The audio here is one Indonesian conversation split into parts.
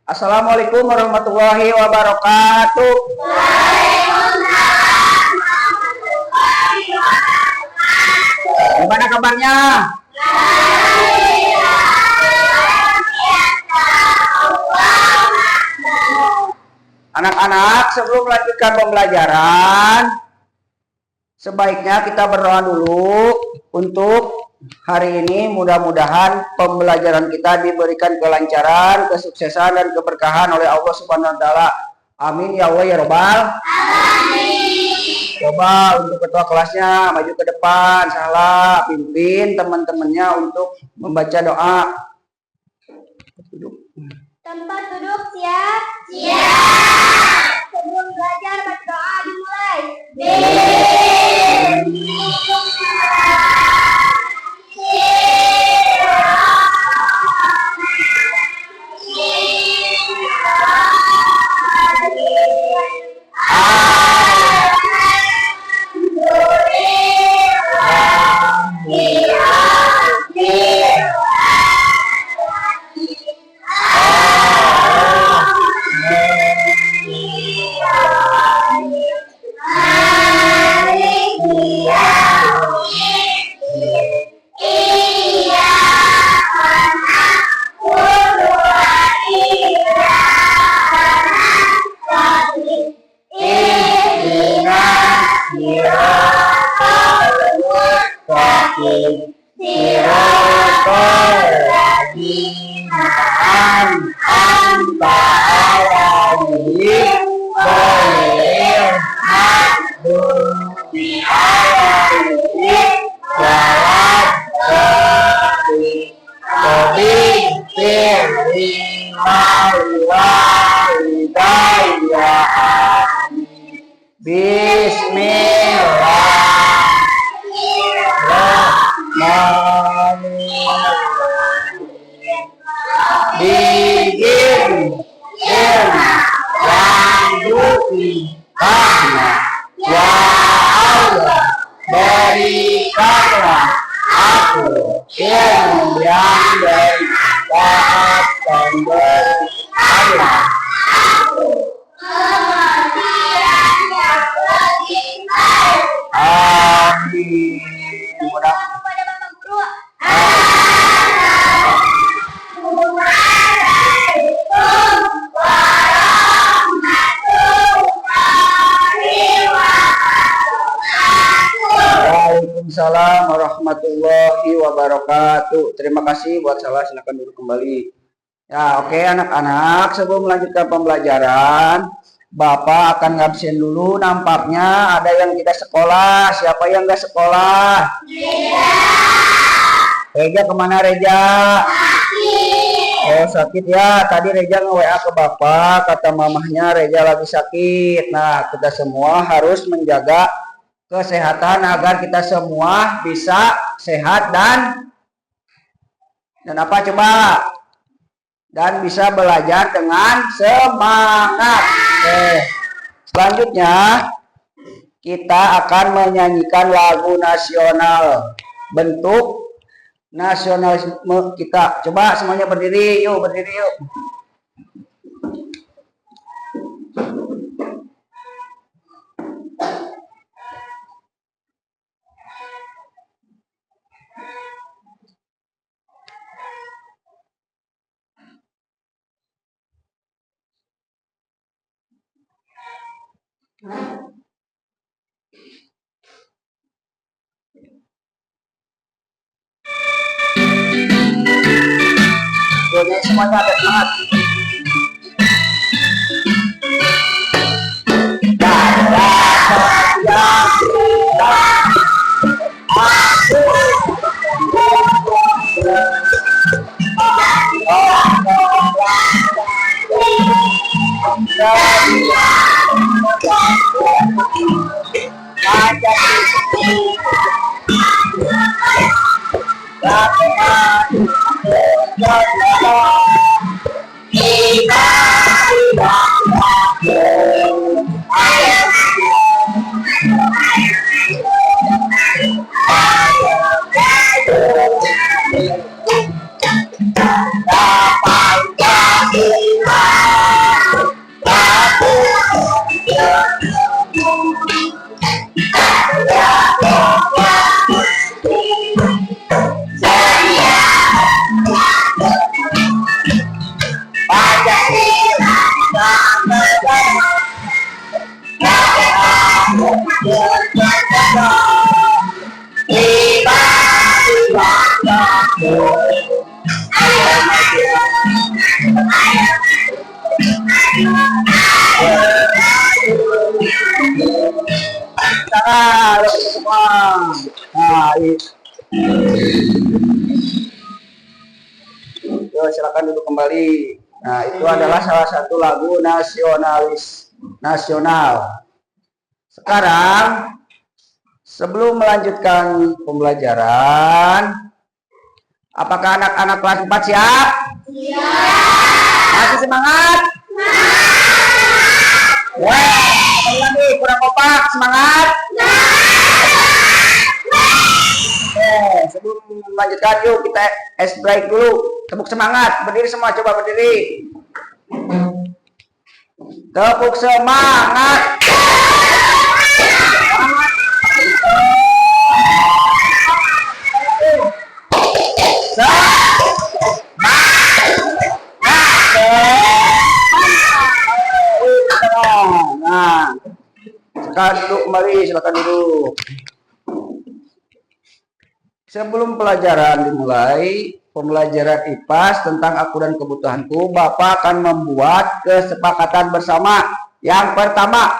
Assalamualaikum warahmatullahi wabarakatuh. Gimana kabarnya? Anak-anak, sebelum melanjutkan pembelajaran, sebaiknya kita berdoa dulu untuk hari ini. Mudah-mudahan pembelajaran kita diberikan kelancaran, kesuksesan, dan keberkahan oleh Allah Subhanahu wa Ta'ala. Amin ya Allah ya Robbal. Amin. Coba untuk ketua kelasnya maju ke depan, salah pimpin teman-temannya untuk membaca doa. Tempat duduk siap? Siap. Sebelum belajar berdoa dimulai. Berikanlah aku ilmu yang bermanfaat dan berfaedah. Amin. Waalaikumsalam warahmatullahi wabarakatuh. Terima kasih buat salah, silakan duduk kembali. Ya, oke anak-anak, sebelum melanjutkan pembelajaran, Bapak akan ngabsen dulu. Nampaknya ada yang tidak sekolah. Siapa yang nggak sekolah? Reja kemana Reja? Oh sakit ya. Tadi Reja nge-WA ke Bapak, kata mamahnya Reja lagi sakit. Nah, kita semua harus menjaga kesehatan agar kita semua bisa sehat dan apa coba? Dan bisa belajar dengan semangat. Selanjutnya kita akan menyanyikan lagu nasional, bentuk nasionalisme kita. Coba semuanya berdiri yuk, berdiri yuk. Jadi semuanya ada semangat. Dapat Nah, semua. Nah, silakan duduk kembali. Nah, itu adalah salah satu lagu nasional. Sekarang, sebelum melanjutkan pembelajaran, apakah anak-anak kelas 4 siap? Siap. Masih semangat? Semangat. Wah, lagi kurang kompak, semangat? Sebelum melanjutkan yuk kita ice break dulu. Tepuk semangat, berdiri semua, coba berdiri. Tepuk semangat. Nah, silakan duduk kembali, silakan duduk. Sebelum pelajaran dimulai, pembelajaran IPAS tentang aku dan kebutuhanku, Bapak akan membuat kesepakatan bersama. Yang pertama,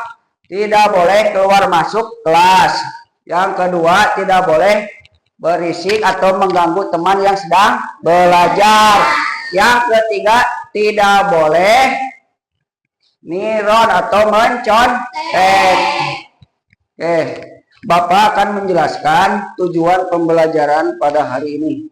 tidak boleh keluar masuk kelas. Yang kedua, tidak boleh berisik atau mengganggu teman yang sedang belajar. Yang ketiga, tidak boleh niron atau mencontek. Oke. Bapak akan menjelaskan tujuan pembelajaran pada hari ini.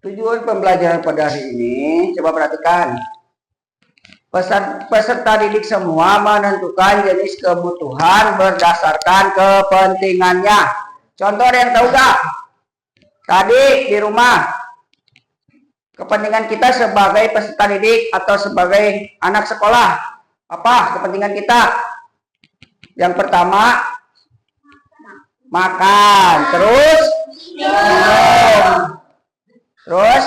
Tujuan pembelajaran pada hari ini, coba perhatikan. Peserta didik semua menentukan jenis kebutuhan berdasarkan kepentingannya. Contoh ada yang tahu gak? Tadi di rumah, kepentingan kita sebagai peserta didik atau sebagai anak sekolah, apa kepentingan kita? Yang pertama, makan, terus minum, terus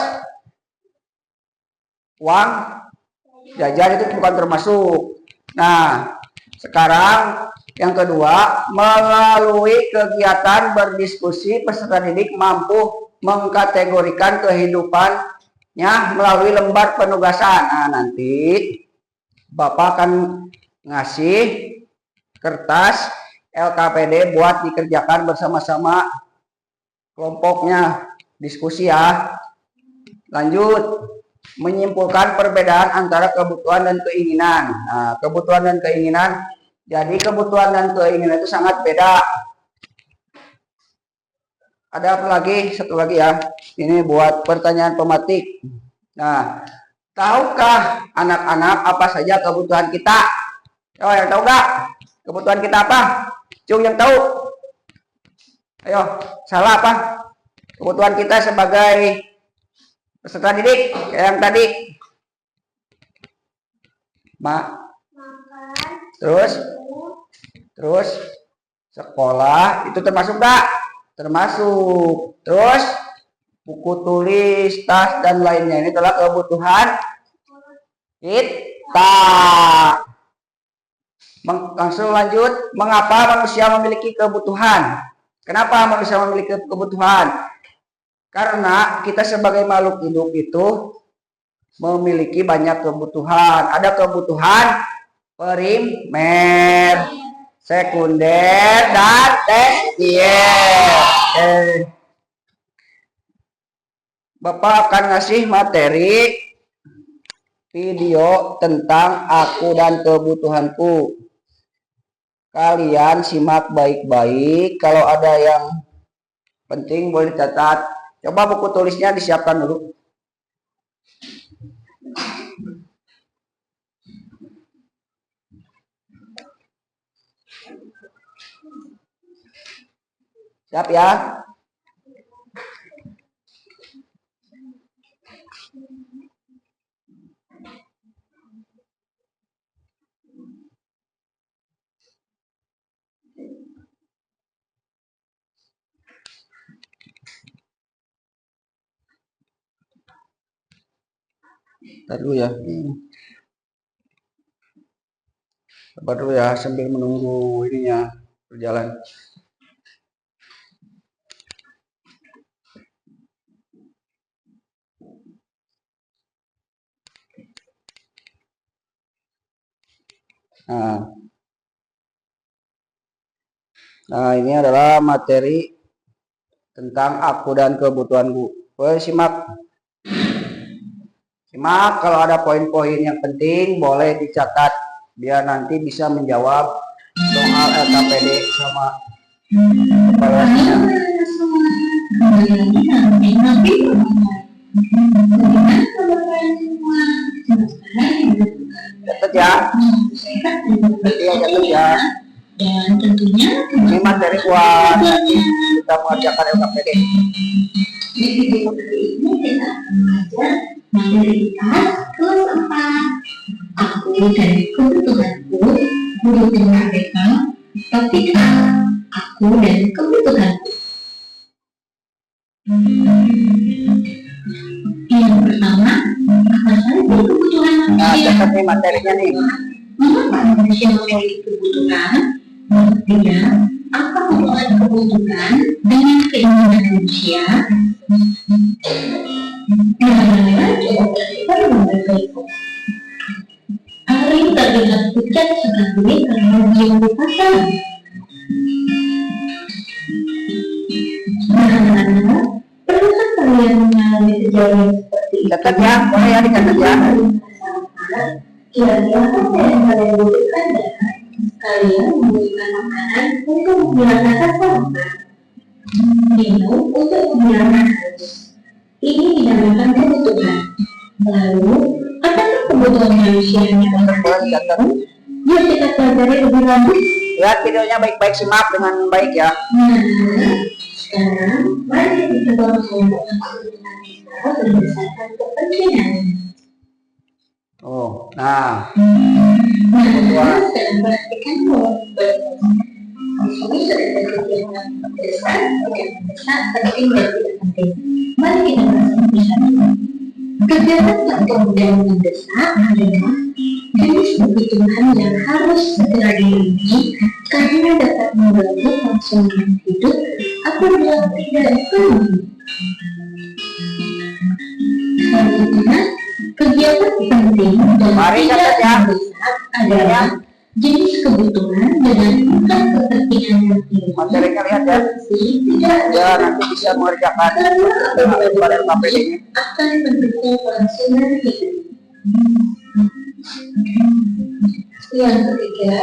uang jajan itu bukan termasuk. Nah, sekarang yang kedua, melalui kegiatan berdiskusi, peserta didik mampu mengkategorikan kehidupannya melalui lembar penugasan. Nah, nanti Bapak akan ngasih kertas LKPD buat dikerjakan bersama-sama kelompoknya, diskusi ya. Lanjut, menyimpulkan perbedaan antara kebutuhan dan keinginan. Nah, kebutuhan dan keinginan, jadi kebutuhan dan keinginan itu sangat beda. Ada apa lagi? Satu lagi ya. Ini buat pertanyaan pematik. Nah, tahukah anak-anak apa saja kebutuhan kita? Oh, yang tahu gak? Kebutuhan kita apa? Cung yang tahu. Ayo, salah apa? Kebutuhan kita sebagai peserta didik yang tadi. Terus sekolah itu termasuk gak? Termasuk. Terus buku tulis, tas dan lainnya ini adalah kebutuhan kita. Langsung lanjut, mengapa manusia memiliki kebutuhan? Kenapa manusia memiliki kebutuhan? Karena kita sebagai makhluk hidup itu memiliki banyak kebutuhan. Ada kebutuhan primer, sekunder, dan tersier. Bapak akan ngasih materi video tentang aku dan kebutuhanku. Kalian simak baik-baik. Kalau ada yang penting boleh catat. Coba buku tulisnya disiapkan dulu. Siap ya? Ntar dulu ya. Sabar dulu ya sambil menunggu ininya berjalan. Nah, ini adalah materi tentang aku dan kebutuhanku. Boleh simak. Simak, kalau ada poin-poin yang penting boleh dicatat biar nanti bisa menjawab soal LKPD sama evaluasinya. Catat ya. Iya, catat ya. Dan tentunya ini materi buat nanti kita mengerjakan LKPD. di video kali ini kita akan belajar materi kelas 4. Aku dan kebutuhanku, guru TKBK, topik A, aku dan kebutuhanku. Yang pertama, apa saja kebutuhan Nah, manusia? catat nih materinya nih. Mengapa manusia memiliki kebutuhan? Ketiga, apa hubungan kebutuhan dengan keinginan manusia? Nah, coba kita berikut. Ari terlihat pucat sekali karena dia berpuasa. Nah, perlukah kalian mengalami kejadian seperti itu? Catat ya, boleh ya dicatat ya. Kira-kira apa yang kalian butuhkan dan kalian membutuhkan makanan untuk menghilangkan rasa lapar, minum untuk menghilangkan haus. Ini dinamakan kebutuhan. Lalu, apakah kebutuhan manusia yang Catat. Yuk kita pelajari lebih lanjut. Lihat videonya baik-baik, simak dengan baik ya. Nah, sekarang mari kita coba mengumpulkan kebutuhan kita berdasarkan kepentingan. Oh, nah, Nah, sekarang perhatikan bahwa di sini sudah ada kegiatan besar, penting dan tidak penting. Mari kita bahas satu-satu. Kegiatan penting dan mendesak adalah jenis kebutuhan yang harus segera dipenuhi karena dapat membantu kelangsungan hidup apabila tidak dipenuhi. Selanjutnya, kegiatan penting dan Mari tidak catat ya. mendesak adalah jenis kebutuhan dengan tingkat kepentingan yang tinggi. materinya lihat ya. Tidak Ya, nanti bisa mengerjakan dengan LKPD-nya. akan mendukung kelangsungan hidup. Yang ketiga,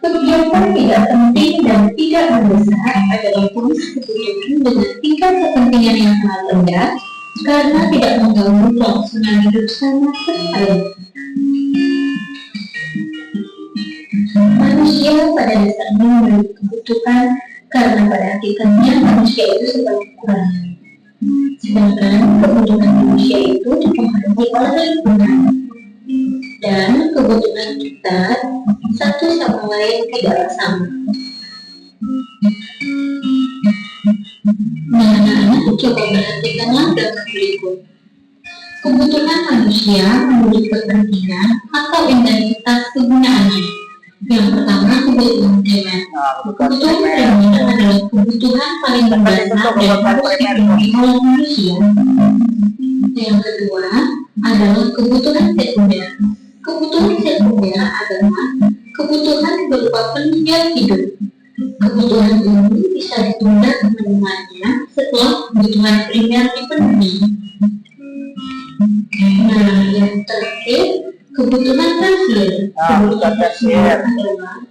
kegiatan tidak penting dan tidak mendesak adalah jenis kebutuhan dengan tingkat kepentingan yang sangat rendah karena tidak mengganggu kelangsungan hidup sama sekali. Manusia pada dasarnya memiliki kebutuhan karena pada hakikatnya manusia itu sebagai kekurangan. Sedangkan kebutuhan manusia itu dipengaruhi oleh lingkungan. Dan kebutuhan kita satu sama lain tidaklah sama. Nah, anak-anak coba perhatikanlah gambar berikut. Kebutuhan manusia menurut kepentingan atau intensitas kegunaannya. Yang pertama, kebutuhan primer. Kebutuhan primer adalah kebutuhan paling mendasar dan harus dipenuhi oleh manusia. Yang kedua adalah kebutuhan sekunder. Kebutuhan sekunder adalah kebutuhan berupa penunjang hidup. Kebutuhan ini bisa ditunda pemenuhannya setelah kebutuhan primer dipenuhi. Nah, yang terakhir, kebutuhan terakhir. Kebutuhan terakhir adalah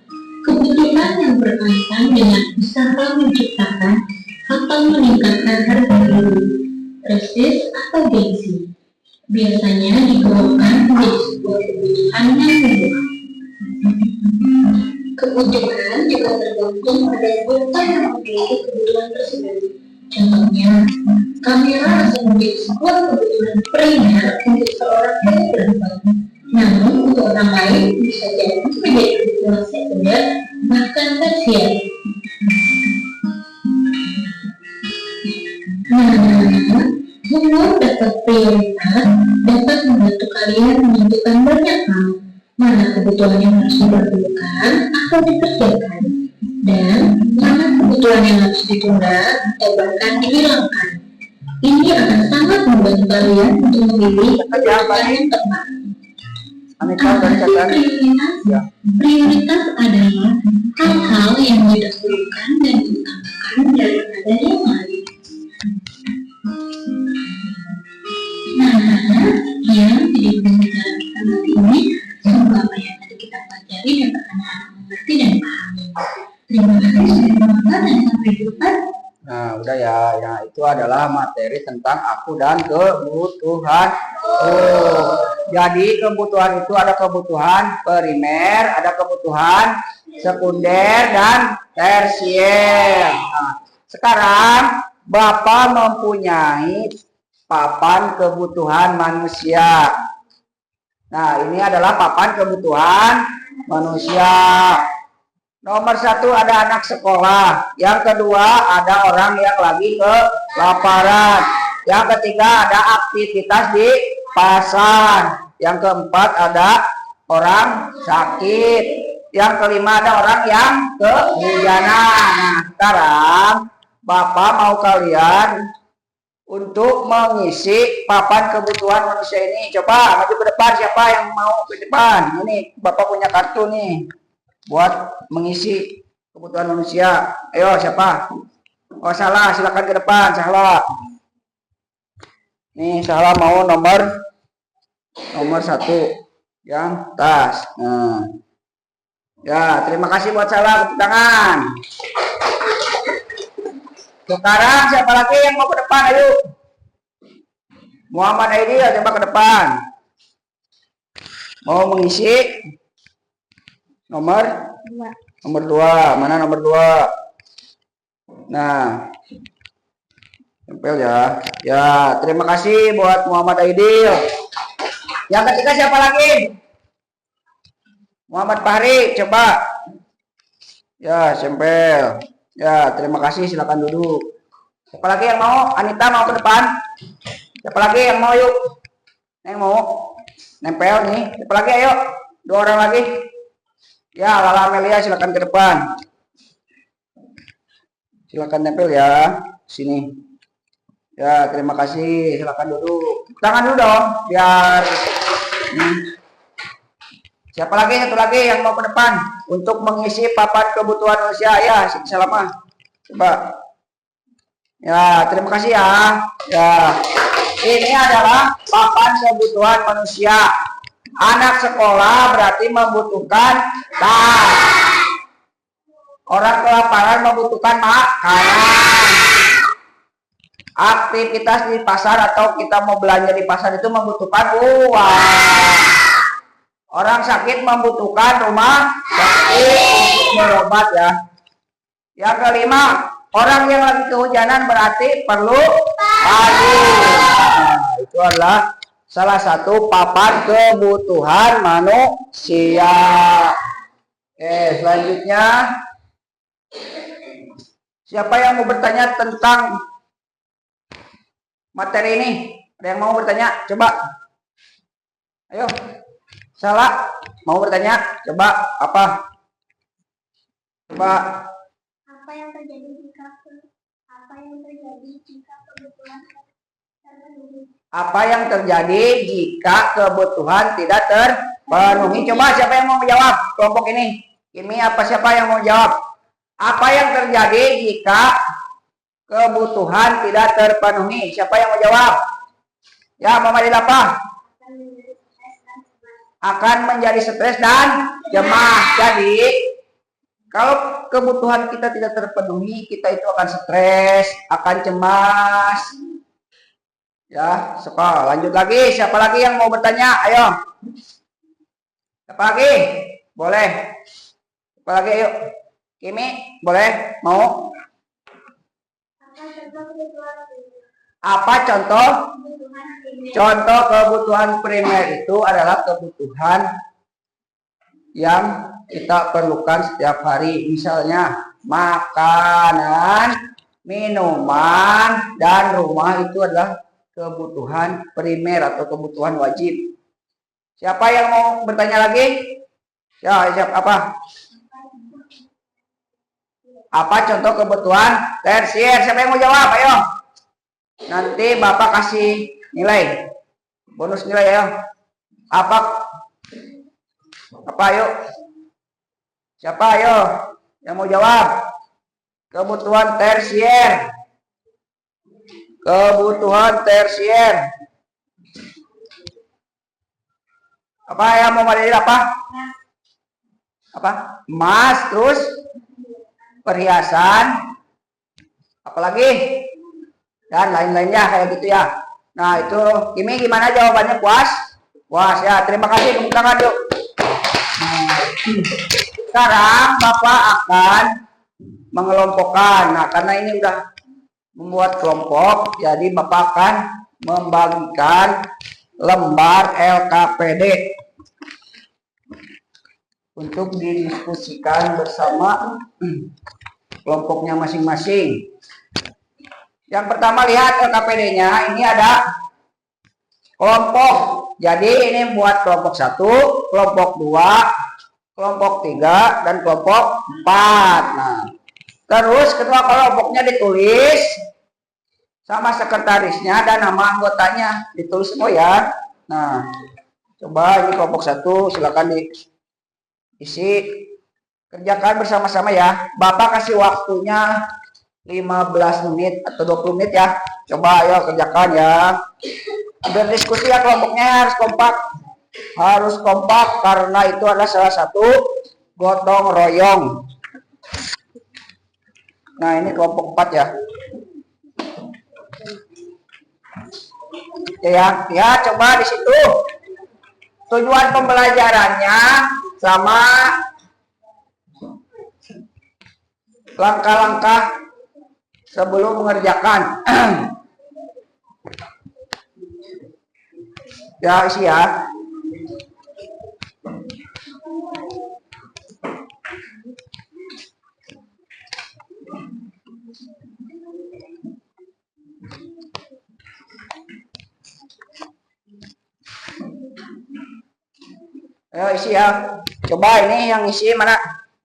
kebutuhan yang berkaitan dengan usaha menciptakan atau meningkatkan harga diri, prestis atau gengsi. Biasanya digolongkan menjadi sebuah kebutuhan yang mendesak. Kebutuhan juga tergantung pada anggota yang memiliki kebutuhan tersebut. Contohnya, kamera bisa menjadi sebuah kebutuhan primer untuk seorang fotografer. Namun, untuk orang lain bisa jadi menjadi kebutuhan sekunder, bahkan tersier. Humor dapat prioritas dapat membantu kalian menentukan banyak hal, mana kebutuhan yang harus didahulukan atau dikerjakan, dan mana kebutuhan yang harus ditunda atau bahkan dihilangkan. Ini akan sangat membantu kalian untuk memilih kebutuhan yang tepat. Anita udah dicatat. Ya. Prioritas adalah hal-hal yang didahulukan dan diutamakan daripada yang lain. Nah, yang jadi pembicaraan kita kali ini semoga apa yang tadi kita pelajari dapat anak-anak mengerti dan pahami. Terima kasih sudah menonton dan sampai jumpa. Nah, udah ya. Ya, itu adalah materi tentang aku dan kebutuhan. Oh, jadi kebutuhan itu ada kebutuhan primer, ada kebutuhan sekunder dan tersier. Nah, sekarang Bapak mempunyai papan kebutuhan manusia. Nah, ini adalah papan kebutuhan manusia. Nomor 1 ada anak sekolah. Yang kedua ada orang yang lagi kelaparan. Yang ketiga ada aktivitas di pasar. Yang keempat ada orang sakit. Yang kelima ada orang yang kehujanan. Nah, sekarang Bapak mau kalian untuk mengisi papan kebutuhan manusia ini. Coba maju ke depan, siapa yang mau ke depan? Ini Bapak punya kartu nih buat mengisi kebutuhan manusia. Ayo siapa? Oh salah, silakan ke depan. Salah. Nih salah mau nomor 1 yang tas. Nah. Ya, terima kasih buat salah, tepuk tangan. Sekarang siapa lagi yang mau ke depan? Ayo. Muhammad Aidil coba ke depan. Mau mengisi nomor 2. Mana nomor 2? Nah, tempel ya. Ya, terima kasih buat Muhammad Aidil. Yang ketiga siapa lagi? Muhammad Fahri, coba. Ya, tempel. Ya, terima kasih. Silakan duduk. Siapa lagi yang mau? Anita mau ke depan? Siapa lagi yang mau? Yuk. Yang mau? Nempel nih. Siapa lagi? Ayo. 2 orang lagi. Ya, Lala Amelia silakan ke depan. Silakan nempel ya. Sini. Ya, terima kasih. Silakan duduk. Tangan dulu dong, biar Siapa lagi? Satu lagi yang mau ke depan untuk mengisi papan kebutuhan manusia. Ya, selama. Coba. Ya, terima kasih ya. Ya. Ini adalah papan kebutuhan manusia. Anak sekolah berarti membutuhkan tas. Orang kelaparan membutuhkan makanan. Aktivitas di pasar atau kita mau belanja di pasar itu membutuhkan uang. Orang sakit membutuhkan rumah sakit untuk berobat ya. Yang kelima, orang yang lagi kehujanan berarti perlu payung. Nah, itu adalah salah satu papan kebutuhan manusia. Oke, selanjutnya siapa yang mau bertanya tentang materi ini? Ada yang mau bertanya? Coba. Ayo. Salah. Mau bertanya? Coba apa? Coba. Apa yang terjadi jika kebutuhan terpenuhi? Apa yang terjadi jika kebutuhan tidak terpenuhi? Coba siapa yang mau menjawab kelompok ini? Kimi apa siapa yang mau jawab? Apa yang terjadi jika kebutuhan tidak terpenuhi? Siapa yang mau jawab? Ya, Mama Dila apa? Akan menjadi stres dan cemas. Jadi, kalau kebutuhan kita tidak terpenuhi, kita itu akan stres, akan cemas. Ya, sekolah. Lanjut lagi. Siapa lagi yang mau bertanya? Ayo. Siapa lagi? Boleh. Siapa lagi? Ayo. Kimi, boleh? Mau? Apa contoh? Contoh kebutuhan primer itu adalah kebutuhan yang kita perlukan setiap hari. Misalnya makanan, minuman, dan rumah itu adalah kebutuhan primer atau kebutuhan wajib. Siapa yang mau bertanya lagi? Ya, siapa? Apa contoh kebutuhan tersier? Siapa yang mau jawab? Ayo. Nanti Bapak kasih nilai. Bonus nilai ya. Apa Apa ayo? Siapa ayo yang mau jawab? Kebutuhan tersier. Kebutuhan tersier. Apa yang mau dalil apa? Apa? Emas, terus perhiasan, apalagi dan lain-lainnya kayak gitu ya. Nah itu Kimi gimana jawabannya, puas? Puas ya, terima kasih, tepuk tangan yuk. Nah, sekarang Bapak akan mengelompokkan. Nah karena ini udah membuat kelompok, jadi Bapak akan membagikan lembar LKPD untuk didiskusikan bersama kelompoknya masing-masing. Yang pertama lihat LKPD-nya, ini ada kelompok. Jadi ini buat kelompok 1, kelompok 2, kelompok 3, dan kelompok 4. Nah, terus ketua kelompoknya ditulis sama sekretarisnya dan nama anggotanya ditulis semua ya. Nah, coba ini kelompok 1 silakan diisi, kerjakan bersama-sama ya. Bapak kasih waktunya 15 menit atau 20 menit ya. Coba ayo kerjakan ya. Berdiskusi ya, kelompoknya harus kompak. Harus kompak karena itu adalah salah satu gotong royong. Nah, ini kelompok 4 ya. Ya, coba di situ. Tujuan pembelajarannya sama langkah-langkah sebelum mengerjakan. Ya, isi ya. Ayo isi ya. Coba ini yang isi mana?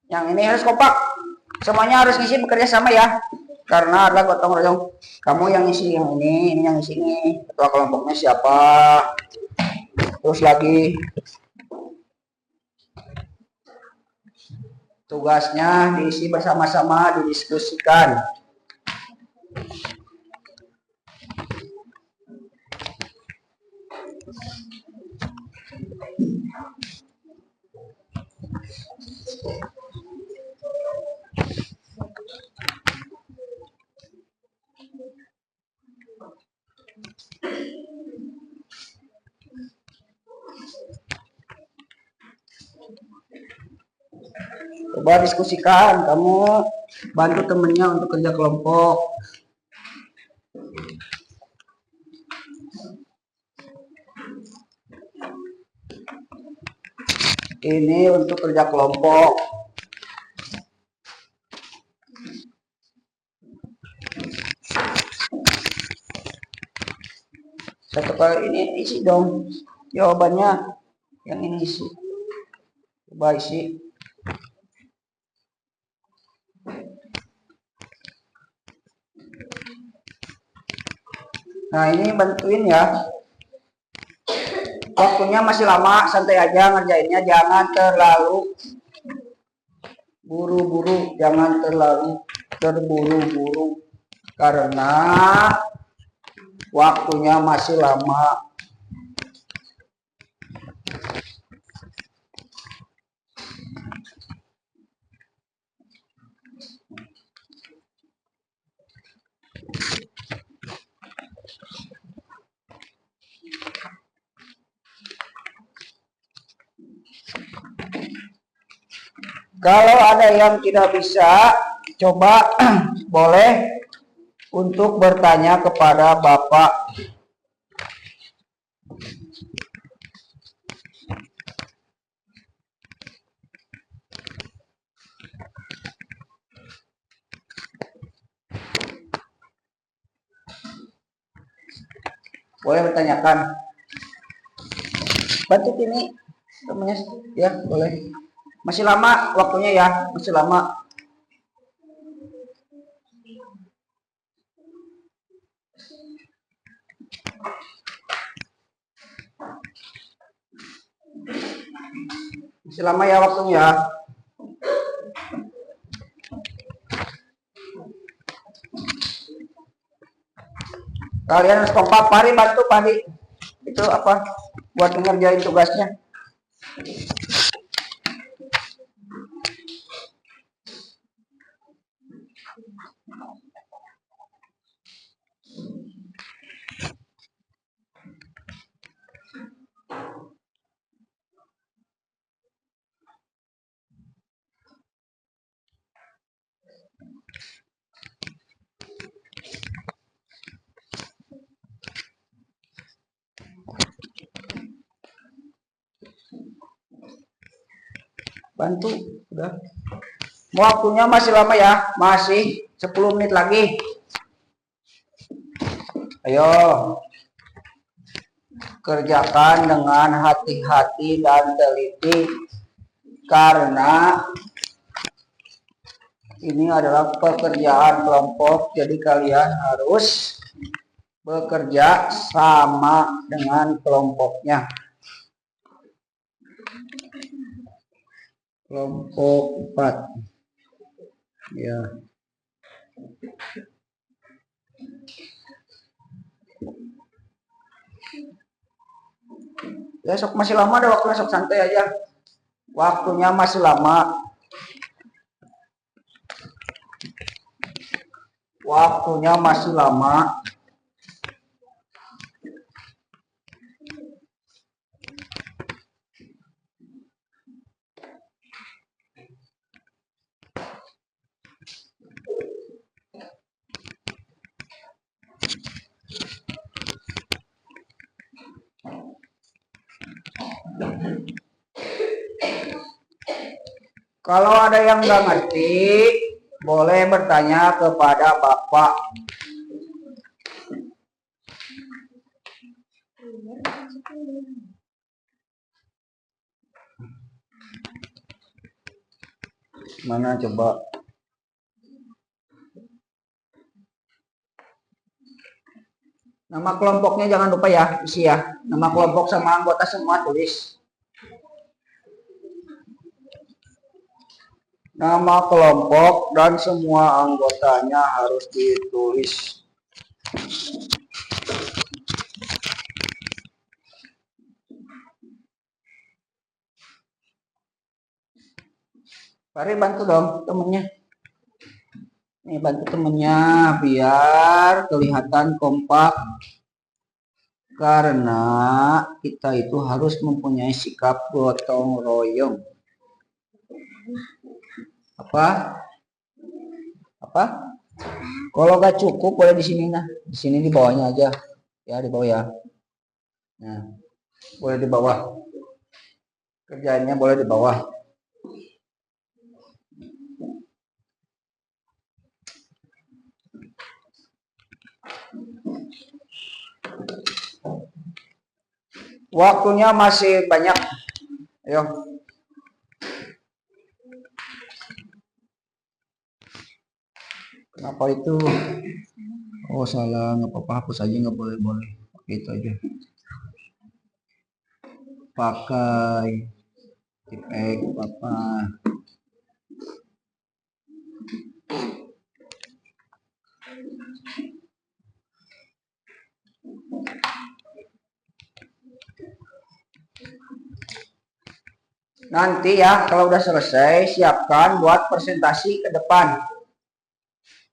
Yang ini harus kompak. Semuanya harus isi bekerja sama ya. Karena adalah gotong royong. Kamu yang isi yang ini yang isi ini. Ketua kelompoknya siapa? Terus lagi tugasnya diisi bersama-sama, didiskusikan. Coba diskusikan, kamu bantu temennya untuk kerja kelompok. Ini untuk kerja kelompok. Satu kali ini isi dong jawabannya, yang ini isi. Coba isi. Nah ini bantuin ya. Waktunya masih lama, santai aja ngerjainnya, jangan terlalu buru-buru, jangan terlalu terburu-buru karena waktunya masih lama. Kalau ada yang tidak bisa, coba boleh untuk bertanya kepada Bapak. Boleh bertanyakan. Bantu ini temennya ya, boleh. Masih lama waktunya ya, masih lama. Masih lama ya waktunya. Kalian harus kompak. Pari bantu Pari. Itu apa? Buat ngerjain tugasnya. Bantu, udah. Waktunya masih lama ya, masih 10 menit lagi. Ayo, kerjakan dengan hati-hati dan teliti, karena ini adalah pekerjaan kelompok, jadi kalian harus bekerja sama dengan kelompoknya. Kelompok 4 ya. Besok masih lama, ada waktu, besok santai aja, waktunya masih lama, waktunya masih lama. Kalau ada yang nggak ngerti, boleh bertanya kepada Bapak. Mana coba? Nama kelompoknya jangan lupa ya, isi ya. Nama kelompok sama anggota semua tulis. Nama kelompok dan semua anggotanya harus ditulis. Mari bantu dong temennya. Nih bantu temennya biar kelihatan kompak. Karena kita itu harus mempunyai sikap gotong royong. Apa? Kalau gak cukup boleh di sini, nah di sini di bawahnya aja ya, di bawah ya. Nah boleh di bawah, kerjaannya boleh di bawah. Waktunya masih banyak, ayo. Kenapa itu? Oh salah, nggak apa-apa, hapus aja, nggak boleh itu aja. Pakai tip X apa? Nanti ya kalau udah selesai siapkan buat presentasi ke depan.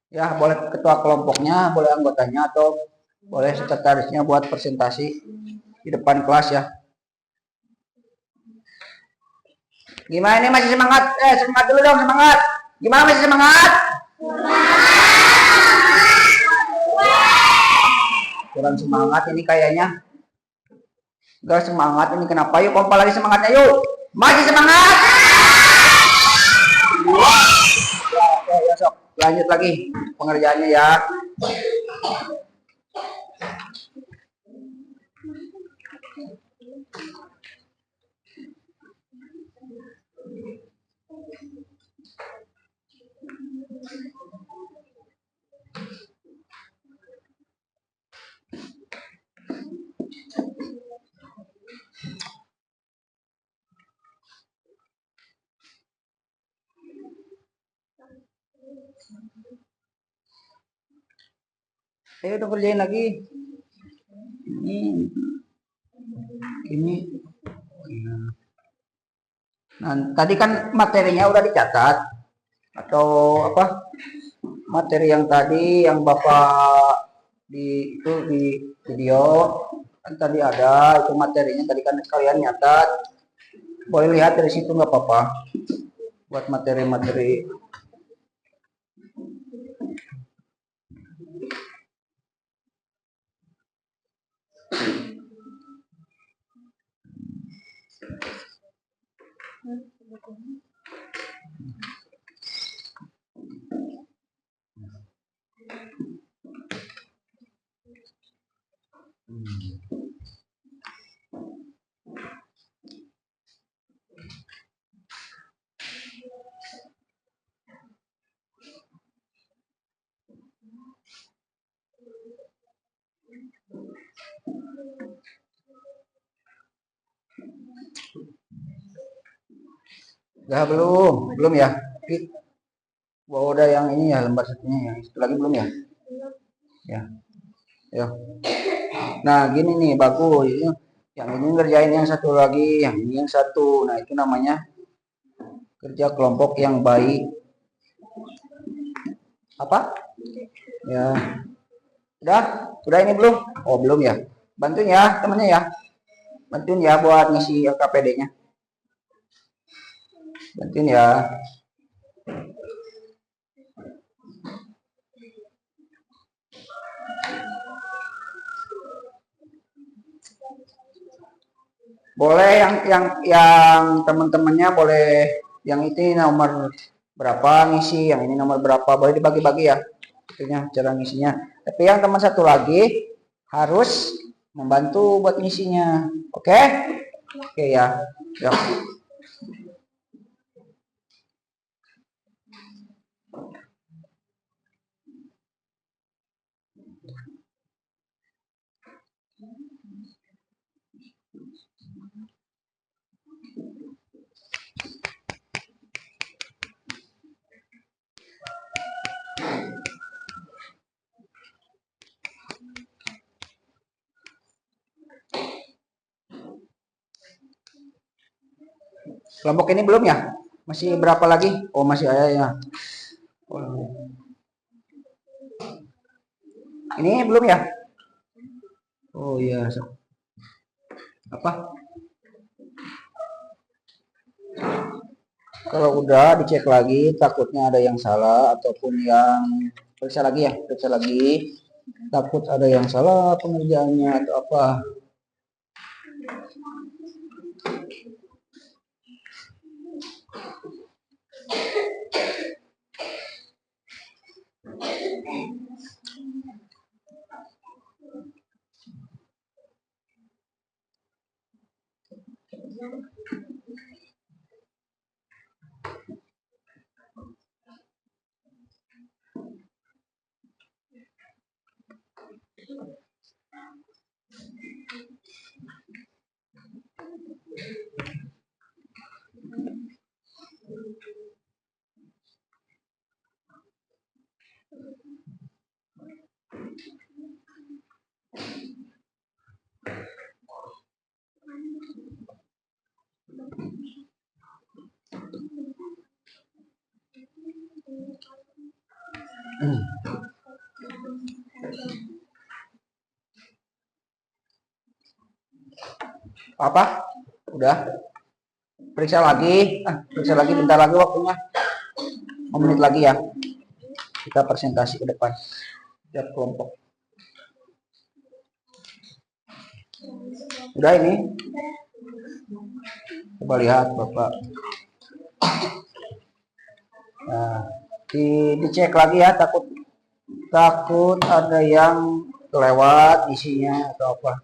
Ya boleh ketua kelompoknya, boleh anggotanya, atau boleh sekretarisnya buat presentasi di depan kelas ya. Gimana ini, masih semangat? Semangat dulu dong, semangat. Gimana, masih semangat? Kurang semangat ini kayaknya. Gak semangat ini, kenapa? Yuk kompak lagi semangatnya yuk. Masih semangat? Ya, sok lanjut lagi pengerjaannya ya. Ayo udah kerjain lagi. Ini. Nah, tadi kan materinya udah dicatat atau apa? Materi yang tadi yang Bapak di video kan tadi ada itu materinya tadi kan kalian nyatat. Boleh lihat dari situ nggak apa-apa buat materi-materi. Ya belum ya. Wah, udah yang ini ya lembar satunya yang itu lagi belum ya? Ya, ya. Nah gini nih bagus. Yang ini ngerjain yang satu lagi, yang ini yang satu. Nah itu namanya kerja kelompok yang baik. Apa? Ya, udah ini belum? Oh belum ya. Bantuin ya temennya ya. Bantuin ya buat ngisi LKPD-nya. Bantuin ya. Boleh yang teman-temannya boleh yang ini nomor berapa ngisi, yang ini nomor berapa boleh dibagi-bagi ya. Itunya cara ngisinya. Tapi yang teman satu lagi harus membantu buat ngisinya. Oke? Oke ya. Ya. Kelompok ini belum ya? Masih berapa lagi? Oh, masih ada ya. Oh. Ini belum ya? Oh iya. Apa? Kalau udah dicek lagi, takutnya ada yang salah ataupun yang periksa lagi ya, periksa lagi. Takut ada yang salah pengerjaannya atau apa. Apa? Udah? Periksa lagi. Periksa lagi bentar lagi waktunya. 5 menit lagi ya. Kita presentasi ke depan. Tiap kelompok. Udah ini. Coba lihat Bapak. Nah, dicek lagi ya, takut ada yang kelewat isinya atau apa.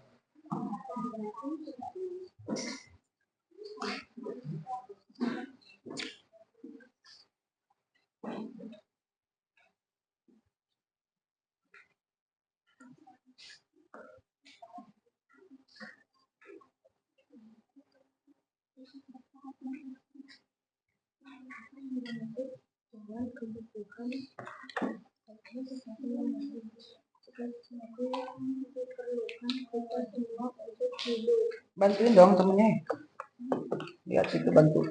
Dengan kebutuhan sesuatu yang Bantuin dong temennya. Lihat situ bantu.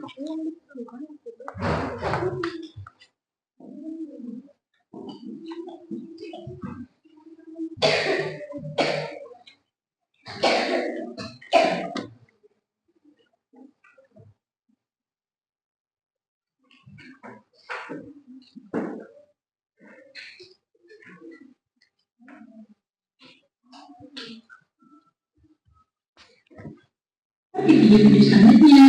Di video selanjutnya.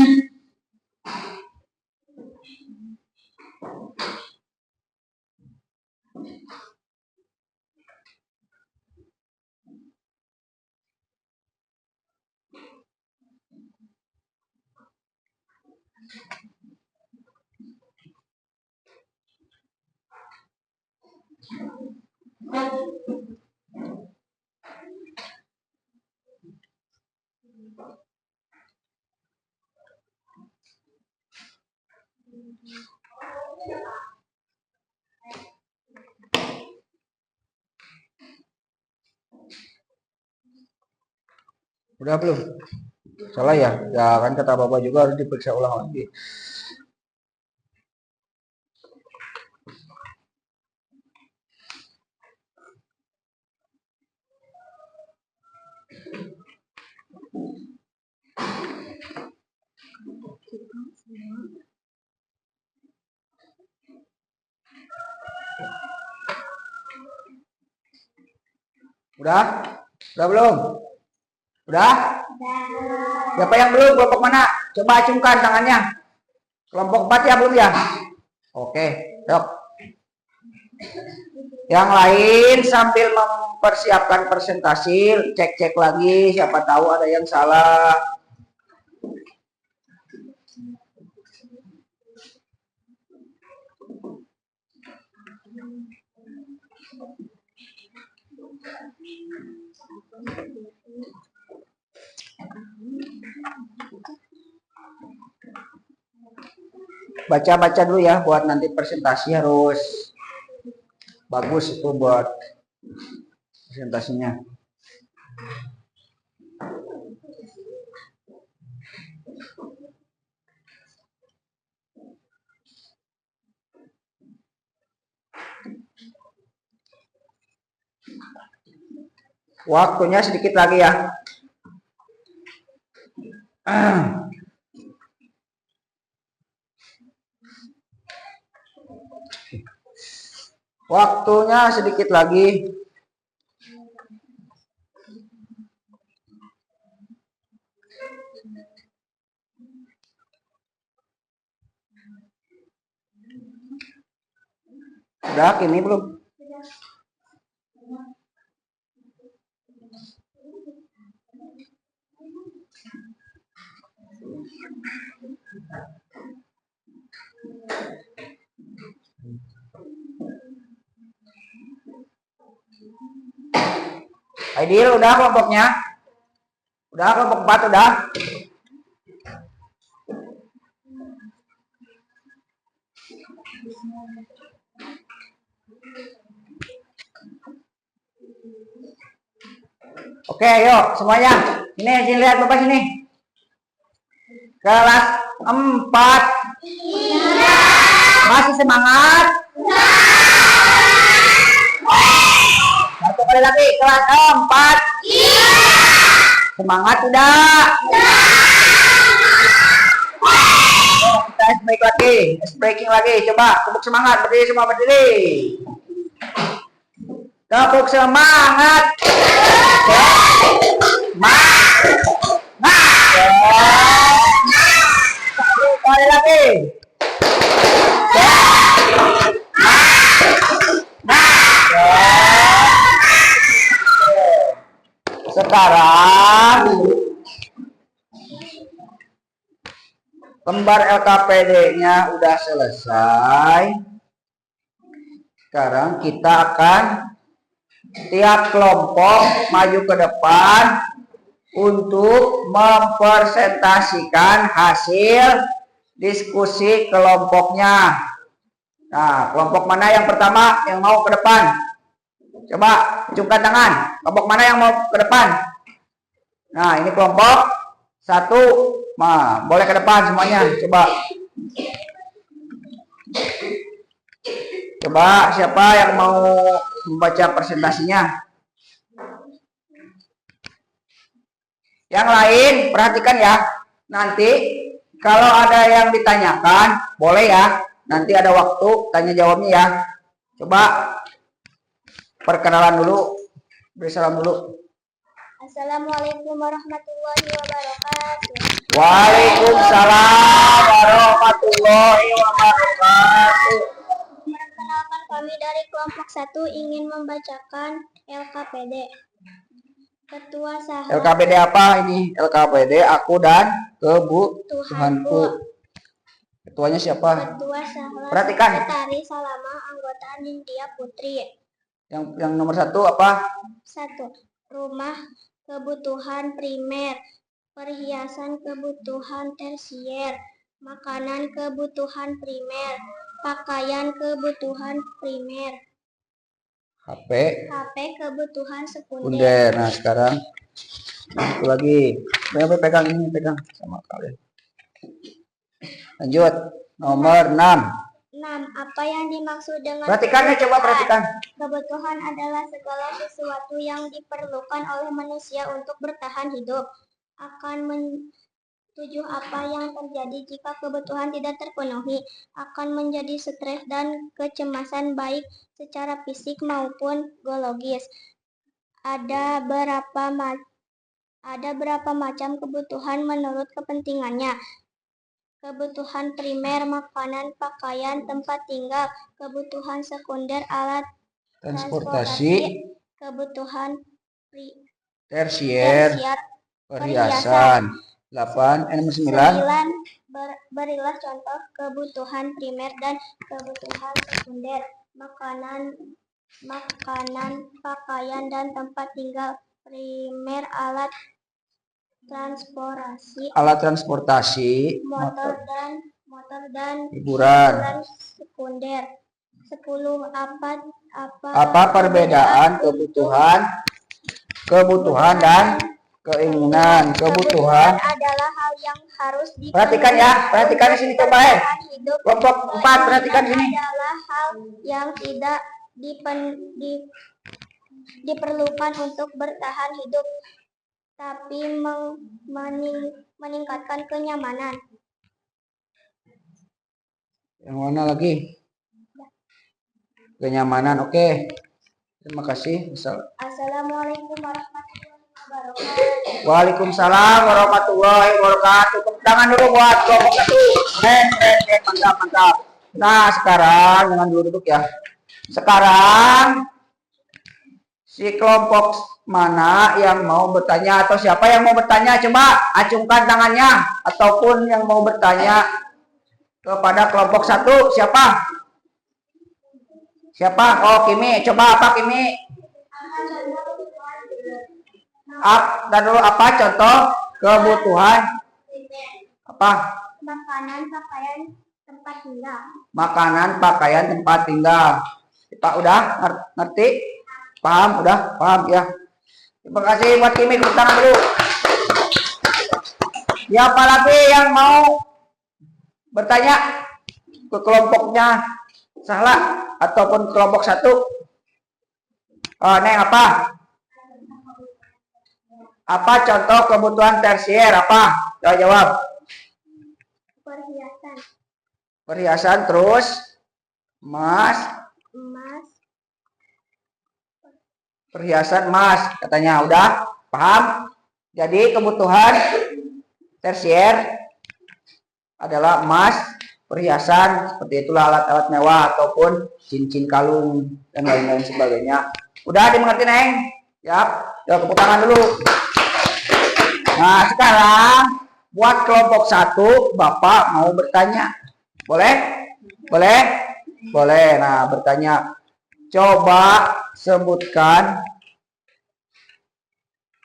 Udah belum? Salah ya? Ya kan kata Bapak juga harus diperiksa ulang lagi. Udah? Udah belum? Udah? Siapa yang belum? Kelompok mana? Coba acungkan tangannya. Kelompok 4 ya belum ya? Oke, yuk. Yang lain sambil mempersiapkan presentasi, cek-cek lagi, siapa tahu ada yang salah. Baca-baca dulu ya, buat nanti presentasi harus bagus itu buat presentasinya. Waktunya sedikit lagi ya. Waktunya sedikit lagi. Udah ini belum? Aidil udah kelompoknya? Udah kelompok 4 udah? Oke, yuk semuanya. Ini sini lihat Bapak sini. Kelas 4. Masih semangat? Satu kali lagi, kelas 4. Semangat tidak? Kita ice break lagi, ice breaking lagi. Coba tepuk semangat, berdiri semua berdiri. Tepuk semangat. Satu kali lagi. Sekarang lembar LKPD-nya udah selesai. Sekarang kita akan tiap kelompok maju ke depan untuk mempresentasikan hasil diskusi kelompoknya. Nah, kelompok mana yang pertama yang mau ke depan? Coba acungkan tangan. Kelompok mana yang mau ke depan? Nah, ini kelompok Satu. Nah, boleh ke depan semuanya. Coba siapa yang mau membaca presentasinya? Yang lain perhatikan ya. Nanti kalau ada yang ditanyakan, boleh ya. Nanti ada waktu tanya jawabnya ya. Coba perkenalan dulu. Beri salam dulu. Assalamualaikum warahmatullahi wabarakatuh. Waalaikumsalam warahmatullahi wabarakatuh. Perkenalkan, kami dari kelompok 1 ingin membacakan LKPD. Ketua Saha. LKPD apa ini? LKPD aku dan kebutuhanku. Ketuanya siapa? Ketua Saha. Perhatikan. Tari Salama, anggota Nindya Putri. Yang nomor 1 apa? 1. Rumah kebutuhan primer, perhiasan kebutuhan tersier, makanan kebutuhan primer, pakaian kebutuhan primer, HP kebutuhan sekunder. sekunder. Nah sekarang satu lagi. Pegang ini, pegang sama kalian. Lanjut. Nomor 6. 6. Apa yang dimaksud dengan Perhatikannya, coba perhatikan. Kebutuhan adalah segala sesuatu yang diperlukan oleh manusia untuk bertahan hidup. Akan menuju apa yang terjadi jika kebutuhan tidak terpenuhi, akan menjadi stres dan kecemasan baik secara fisik maupun biologis. Ada berapa macam kebutuhan menurut kepentingannya. Kebutuhan primer, makanan, pakaian, tempat tinggal. Kebutuhan sekunder, alat Transportasi. Kebutuhan Tersier. Perhiasan. 8. Nomor 9. Berilah contoh kebutuhan primer dan kebutuhan sekunder. Makanan, pakaian, dan tempat tinggal. Primer, alat transportasi, motor dan hiburan. Sekunder. 10. Apa perbedaan kebutuhan dan keinginan? Kebutuhan adalah hal yang harus perhatikan ya, perhatikan di sini coba kelompok 4, perhatikan sini. Adalah hal yang tidak diperlukan untuk bertahan hidup, tapi meningkatkan kenyamanan. Yang mana lagi? Kenyamanan. Oke. Terima kasih. Assalamualaikum warahmatullahi wabarakatuh. Waalaikumsalam warahmatullahi wabarakatuh. Tepuk tangan dulu buat kelompok 1. Mantap. Nah, sekarang jangan dulu duduk ya. Sekarang si kelompok mana yang mau bertanya atau siapa yang mau bertanya, coba acungkan tangannya, ataupun yang mau bertanya kepada kelompok 1 siapa? Oh, Kimi. Coba apa Kimi? Dan dulu apa contoh kebutuhan? Apa? Makanan, pakaian, tempat tinggal. Makanan, pakaian, tempat tinggal. Pak udah ngerti? Paham? Udah paham ya. Terima kasih buat Kimi, tepuk tangan dulu. Siapa lagi yang mau bertanya ke kelompoknya Salah ataupun kelompok 1? Neng apa? Apa contoh kebutuhan tersier? Apa? Coba jawab. Perhiasan terus emas. Perhiasan emas katanya. Udah paham? Jadi kebutuhan tersier adalah emas, perhiasan, seperti itulah alat-alat mewah ataupun cincin kalung dan lain-lain sebagainya. Udah dimengerti Neng? Yap. Tepuk tangan dulu. Nah sekarang buat kelompok 1 Bapak mau bertanya. Boleh? Nah bertanya. Coba sebutkan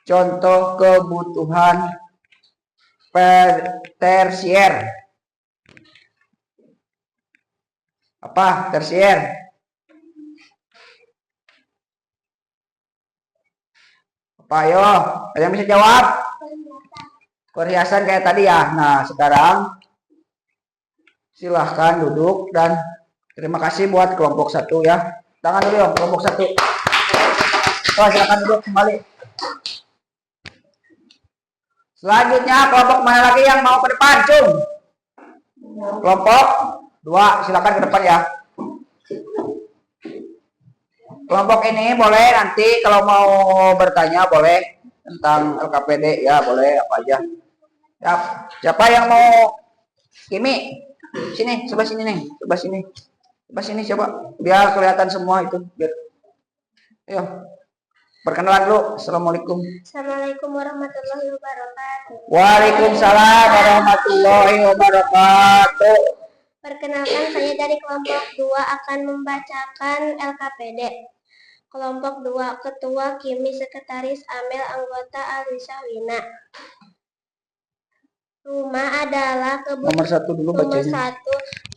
contoh kebutuhan tersier. Apa tersier? Apa ayo? Ada yang bisa jawab? perhiasan kayak tadi ya. Nah, sekarang silahkan duduk dan terima kasih buat kelompok 1 ya. Tangan dulu dong, kelompok 1. Oh, silahkan duduk kembali. Selanjutnya kelompok mana lagi yang mau ke depan, Cung? Kelompok 2, silakan ke depan ya. Kelompok ini boleh nanti kalau mau bertanya boleh tentang LKPD ya, boleh apa aja. Ya, siapa yang mau Kimi? Sini, sebelah sini nih, sebelah sini. Sebelah sini coba biar kelihatan semua itu. Biar. Ayo. Perkenalan dulu. Assalamualaikum. Assalamualaikum warahmatullahi wabarakatuh. Waalaikumsalam warahmatullahi wabarakatuh. Perkenalkan, saya dari kelompok 2 akan membacakan LKPD. Kelompok 2, Ketua Kimi, Sekretaris Amel, Anggota Alisa Wina. Rumah adalah Nomor 1 dulu bacanya.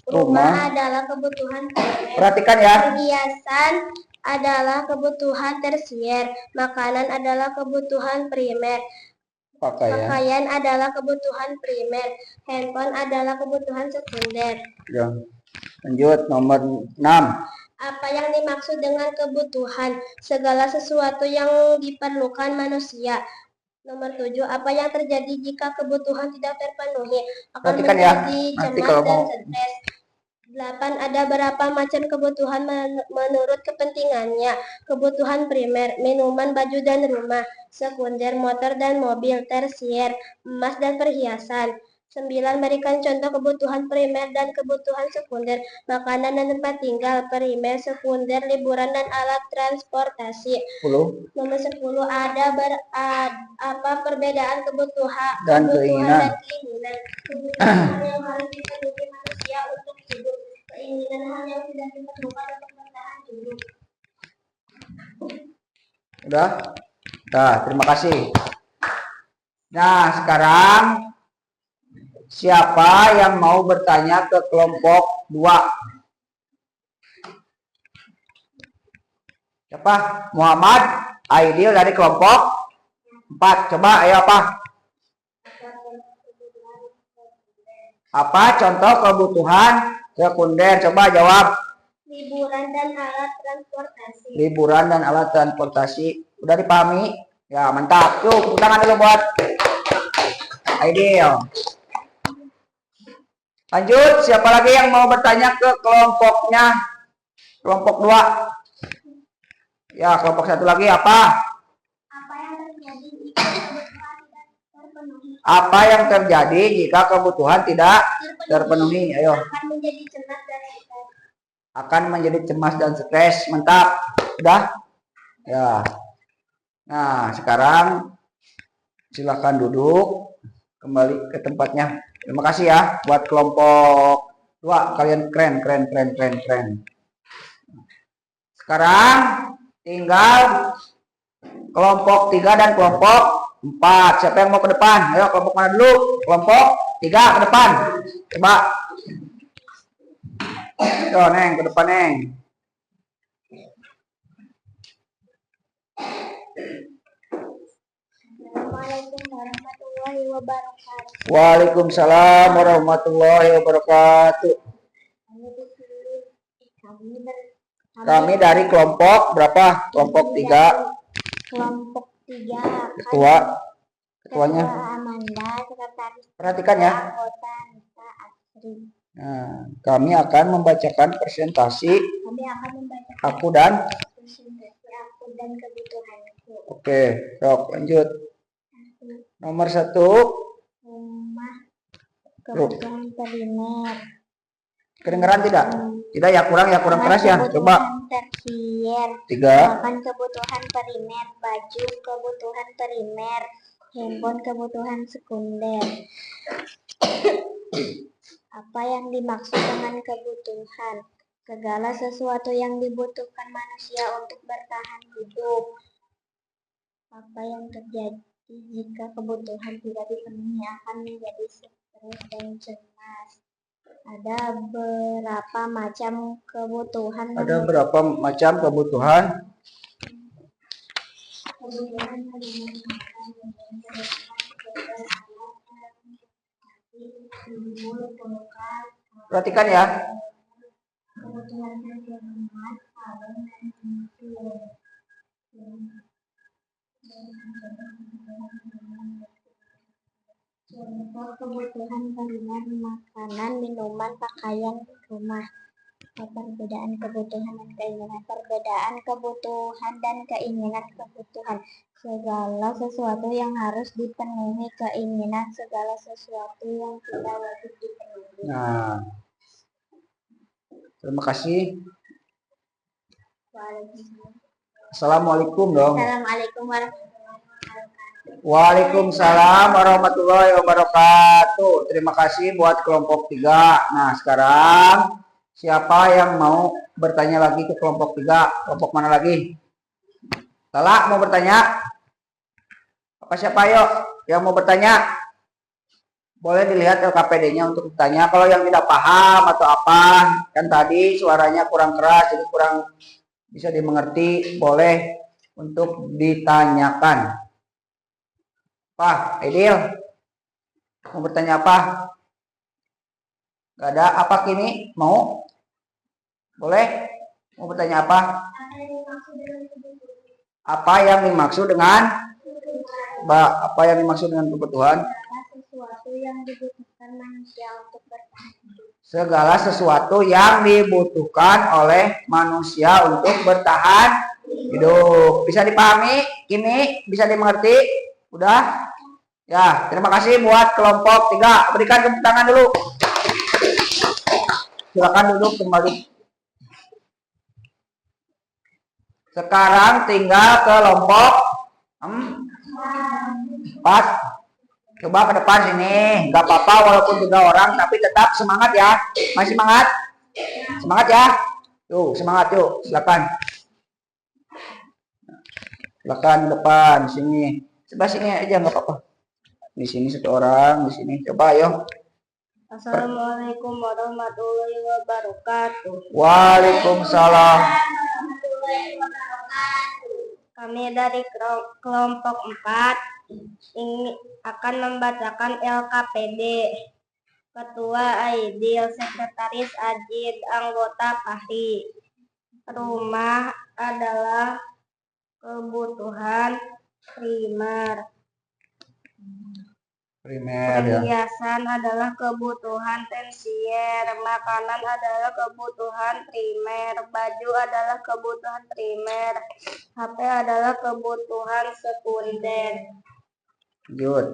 Rumah adalah kebutuhan primer. Perhatikan ya. Perhiasan adalah kebutuhan tersier. Makanan adalah kebutuhan primer. Pakaian adalah kebutuhan primer. Handphone adalah kebutuhan sekunder. Ya. Lanjut nomor 6. Apa yang dimaksud dengan kebutuhan? Segala sesuatu yang diperlukan manusia. Nomor 7. Apa yang terjadi jika kebutuhan tidak terpenuhi? Akan Perhatikan ya. menjadi Nanti cemas kalau dan mau. stres. 8. Ada berapa macam kebutuhan menurut kepentingannya? Kebutuhan primer, minuman, baju, dan rumah. Sekunder, motor dan mobil. Tersier, emas dan perhiasan. 9. Berikan contoh kebutuhan primer dan kebutuhan sekunder. Makanan dan tempat tinggal. Primer, sekunder, liburan, dan alat transportasi. 10. Nomor 10. Apa perbedaan kebutuhan Dan dan keinginan. Kebutuhan yang harus dipenuhi manusia untuk hidup. Keinginan hal yang tidak diperlukan untuk bertahan hidup. Udah? Nah, terima kasih. Nah, sekarang siapa yang mau bertanya ke kelompok 2? Siapa? Muhammad Aidil dari kelompok 4. Coba ayo apa? Apa contoh kebutuhan sekunder? Coba jawab. Liburan dan alat transportasi. Liburan dan alat transportasi. Udah dipahami? Ya, mantap. Yuk, tepuk tangan dulu buat Aidil. Lanjut, siapa lagi yang mau bertanya ke kelompoknya? Kelompok 2. Ya, kelompok 1 lagi apa? Apa yang terjadi jika kebutuhan tidak Apa yang terjadi jika kebutuhan tidak terpenuhi? terpenuhi? Ayo. Akan menjadi cemas dan stres. Akan menjadi cemas dan stres. Mantap. Udah? Ya. Nah, sekarang silakan duduk kembali ke tempatnya. Terima kasih ya buat kelompok 2. Kalian keren. Sekarang tinggal kelompok 3 dan kelompok 4. Siapa yang mau ke depan? Ayo, kelompok mana dulu? Kelompok 3 ke depan. Coba. Tuh, Neng, ke depan, Neng. Assalamualaikum warahmatullahi wabarakatuh. Waalaikumsalam warahmatullahi wabarakatuh. Kami dari kelompok berapa? Kelompok 3. Kelompok 3. Ketuanya. Amanda, sekretaris. Perhatikan ya. Anggota Nita Asri. Nah, kami akan membacakan presentasi aku dan presentasi aku dan kebutuhanku. Oke, sok lanjut. Nomor 1. Rumah, kebutuhan primer. Kedengeran tidak? Tidak ya, kurang keras ya. Coba. Tersier. 3. Makan kebutuhan primer, baju kebutuhan primer, handphone kebutuhan sekunder. Apa yang dimaksud dengan kebutuhan? Segala sesuatu yang dibutuhkan manusia untuk bertahan hidup. Apa yang terjadi jika kebutuhan tidak dipenuhi? Akan menjadi stres dan cemas. Ada berapa macam kebutuhan? Ada berapa macam kebutuhan? Perhatikan ya. Kebutuhan kehidupan alam dan contoh kebutuhan primer makanan, minuman, pakaian, rumah. Perbedaan kebutuhan dan keinginan. Perbedaan kebutuhan dan keinginan. Kebutuhan segala sesuatu yang harus dipenuhi, keinginan segala sesuatu yang tidak wajib dipenuhi. Nah, terima kasih. Assalamualaikum dong. Assalamualaikum warahmatullahi wabarakatuh. Waalaikumsalam warahmatullahi wabarakatuh. Terima kasih buat kelompok 3. Nah, sekarang siapa yang mau bertanya lagi ke kelompok 3? Kelompok mana lagi? Lala mau bertanya? Apa siapa yuk yang mau bertanya? Boleh dilihat LKPD-nya untuk bertanya. Kalau yang tidak paham atau apa, kan tadi suaranya kurang keras, jadi kurang bisa dimengerti, boleh untuk ditanyakan. Pak, Edil, mau bertanya apa? Gak ada apa kini? Mau? Boleh? Mau bertanya apa? Apa yang dimaksud dengan apa yang dimaksud dengan kebutuhan? Sesuatu yang dibutuhkan manusia untuk bertahan hidup. Segala sesuatu yang dibutuhkan oleh manusia untuk bertahan hidup. Bisa dipahami? Kini bisa dimengerti? Udah? Ya, terima kasih buat kelompok 3. Berikan tepuk tangan dulu. Silakan duduk kembali. Sekarang tinggal kelompok 4. Coba ke depan sini. Gak apa-apa walaupun 3 orang, tapi tetap semangat ya. Masih semangat? Semangat ya. Tuh, semangat yuk. Silakan. Silakan depan sini. Sebelah sini aja nggak apa-apa. Di sini 1 orang, di sini. Coba ayo. Assalamualaikum warahmatullahi wabarakatuh. Waalaikumsalam. Kami dari kelompok 4 ini akan membacakan LKPD. Ketua Aidil, Sekretaris Ajid, Anggota Fahri. Rumah adalah kebutuhan primer. Ya. Perhiasan adalah kebutuhan tersier, makanan adalah kebutuhan primer, baju adalah kebutuhan primer, HP adalah kebutuhan sekunder. Lanjut.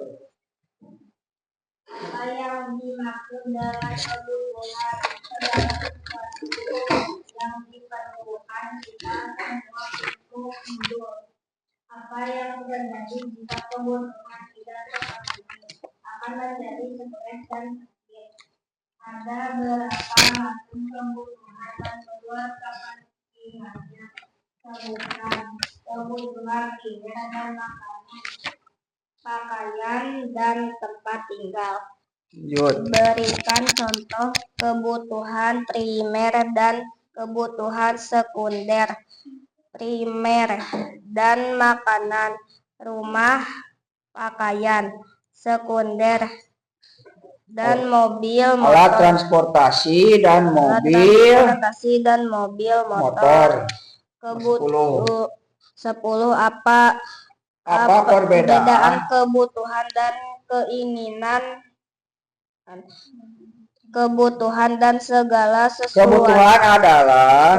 Apa yang dimaksud dengan kebutuhan adalah sesuatu yang diperlukan kita semua untuk hidup. Apa yang terjadi jika kebutuhan tidak terpenuhi akan menjadi stres dan sakit. Ada beberapa macam kebutuhan dan kedua kepentingannya. Kebutuhan primer dan makanan, pakaian dan tempat tinggal. Lanjut. Berikan contoh kebutuhan primer dan kebutuhan sekunder. Primer dan makanan, rumah, pakaian. Sekunder dan mobil motor. Alat transportasi dan mobil. Transportasi dan mobil motor. Kebutuhan 10. Apa perbedaan kebutuhan dan keinginan? Kebutuhan dan segala sesuatu.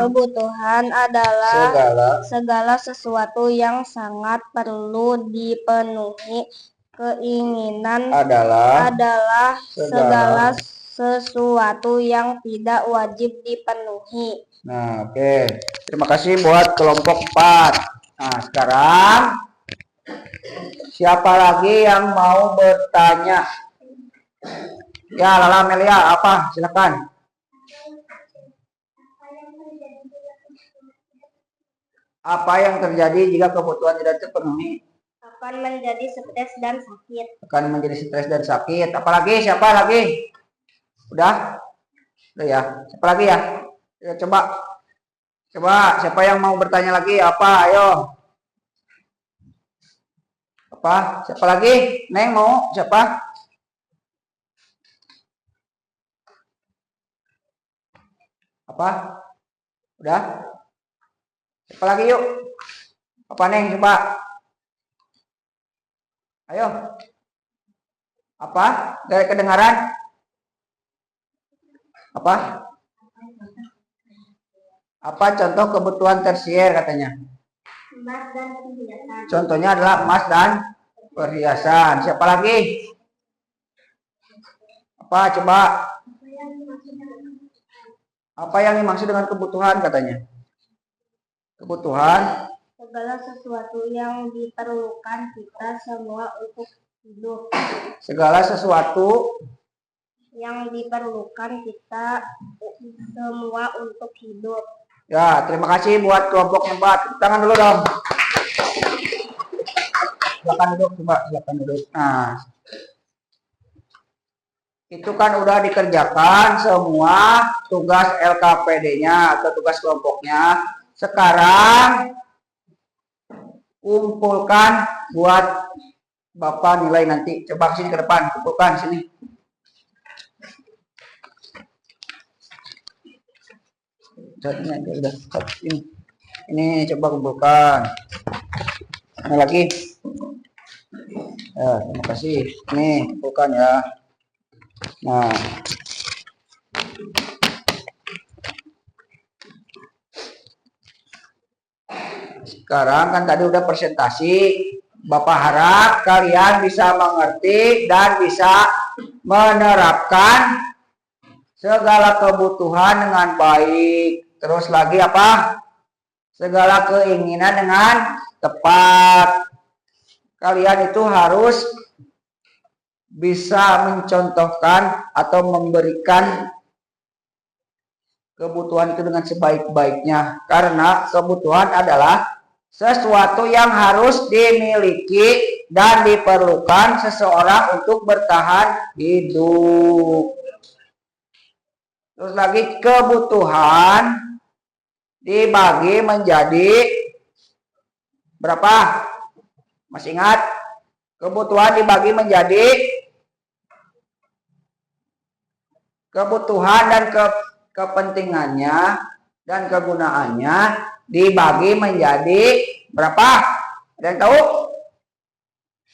Kebutuhan adalah segala sesuatu yang sangat perlu dipenuhi. Keinginan adalah segala sesuatu yang tidak wajib dipenuhi. Nah, oke. Terima kasih buat kelompok 4. Nah, sekarang siapa lagi yang mau bertanya? Ya, Lala Melia, apa? Silakan. Apa yang terjadi jika kebutuhan tidak terpenuhi? Akan menjadi stres dan sakit. Akan menjadi stres dan sakit. Apalagi? Siapa lagi? Udah? Udah ya. Siapa lagi ya? Ya, coba. Siapa yang mau bertanya lagi? Apa? Ayo. Apa? Siapa lagi? Neng mau? Siapa? Apa? Udah? Apa lagi yuk? Apa Neng coba? Ayo. Apa? Gak kedengaran? Apa? Apa contoh kebutuhan tersier katanya? Emas dan perhiasan. Contohnya adalah emas dan perhiasan. Siapa lagi? Apa coba? Apa yang dimaksud dengan kebutuhan katanya? Kebutuhan Segala sesuatu yang diperlukan kita semua untuk hidup. segala sesuatu Yang diperlukan kita semua untuk hidup. ya. Terima kasih buat kelompok yang 4. Tepuk tangan dulu dong. Silakan duduk coba, silakan duduk. Nah, itu kan udah dikerjakan semua tugas LKPD-nya atau tugas kelompoknya. Sekarang kumpulkan buat Bapak nilai nanti. Coba sini ke depan, kumpulkan sini. Ini coba kumpulkan. Ini lagi. Ya, terima kasih. Ini kumpulkan ya. Nah, sekarang kan tadi udah presentasi. Bapak harap kalian bisa mengerti dan bisa menerapkan segala kebutuhan dengan baik. Terus lagi apa? Segala keinginan dengan tepat. Kalian itu harus bisa mencontohkan atau memberikan kebutuhan itu dengan sebaik-baiknya. Karena kebutuhan adalah sesuatu yang harus dimiliki dan diperlukan seseorang untuk bertahan hidup. Terus lagi kebutuhan dibagi menjadi berapa? Masih ingat? Kebutuhan dibagi menjadi kebutuhan dan kepentingannya dan kegunaannya dibagi menjadi berapa? Ada yang tahu?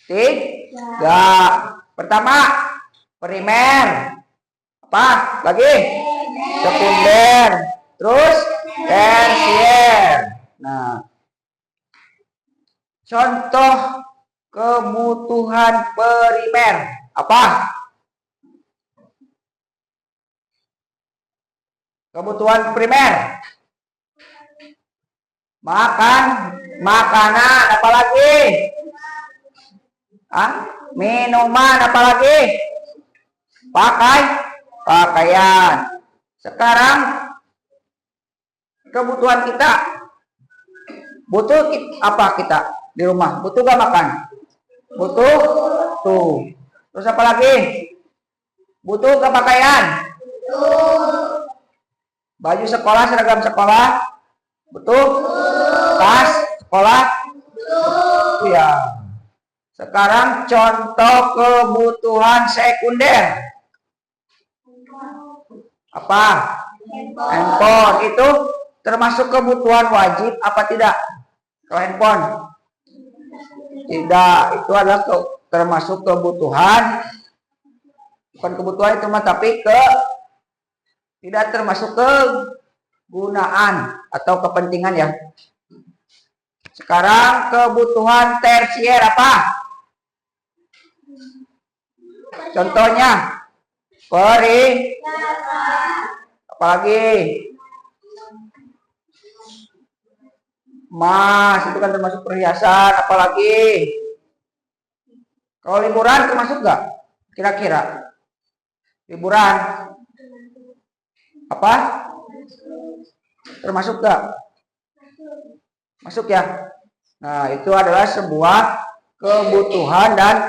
3. Pertama, primer. Apa? Lagi? Sekunder. Terus tersier. Nah, contoh kebutuhan primer apa? Kebutuhan primer. Makan, makanan, apa lagi? Minuman, apa lagi? Pakaian. Sekarang kebutuhan kita butuh apa kita di rumah? Butuh gak makan? Butuh tuh. Terus apa lagi? Butuh gak pakaian? Baju sekolah, seragam sekolah? Butuh? Tas sekolah? Iya. Sekarang contoh kebutuhan sekunder. Apa? Handphone. Itu termasuk kebutuhan wajib apa tidak? Kalau handphone? Tidak. Itu adalah termasuk kebutuhan. Bukan kebutuhan itu mah, tapi tidak termasuk kegunaan atau kepentingan ya. Sekarang kebutuhan tersier apa? Contohnya apalagi emas, itu kan termasuk perhiasan. Apalagi kalau liburan termasuk nggak? Kira-kira liburan apa? Termasuk nggak? Masuk ya. Nah, itu adalah sebuah kebutuhan dan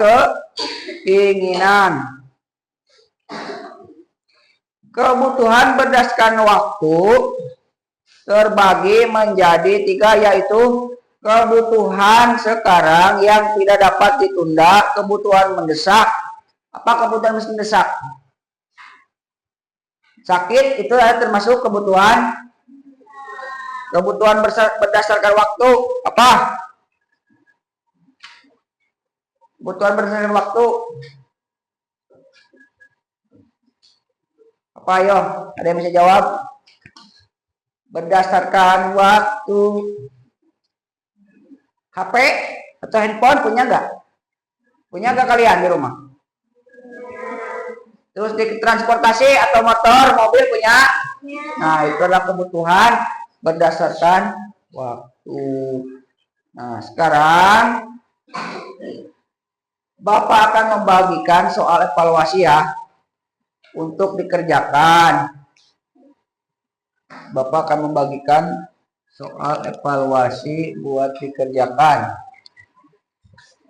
keinginan. Kebutuhan berdasarkan waktu terbagi menjadi 3, yaitu kebutuhan sekarang yang tidak dapat ditunda, kebutuhan mendesak. Apa kebutuhan mendesak? Sakit itu adalah termasuk kebutuhan berdasarkan waktu. Apa? Kebutuhan berdasarkan waktu. Apa ayo? Ada yang bisa jawab? Berdasarkan waktu. HP atau handphone punya nggak? Punya nggak kalian di rumah? Terus di transportasi atau motor, mobil punya? Nah, itu adalah kebutuhan berdasarkan waktu. Nah, sekarang Bapak akan membagikan soal evaluasi ya untuk dikerjakan. Bapak akan membagikan soal evaluasi buat dikerjakan.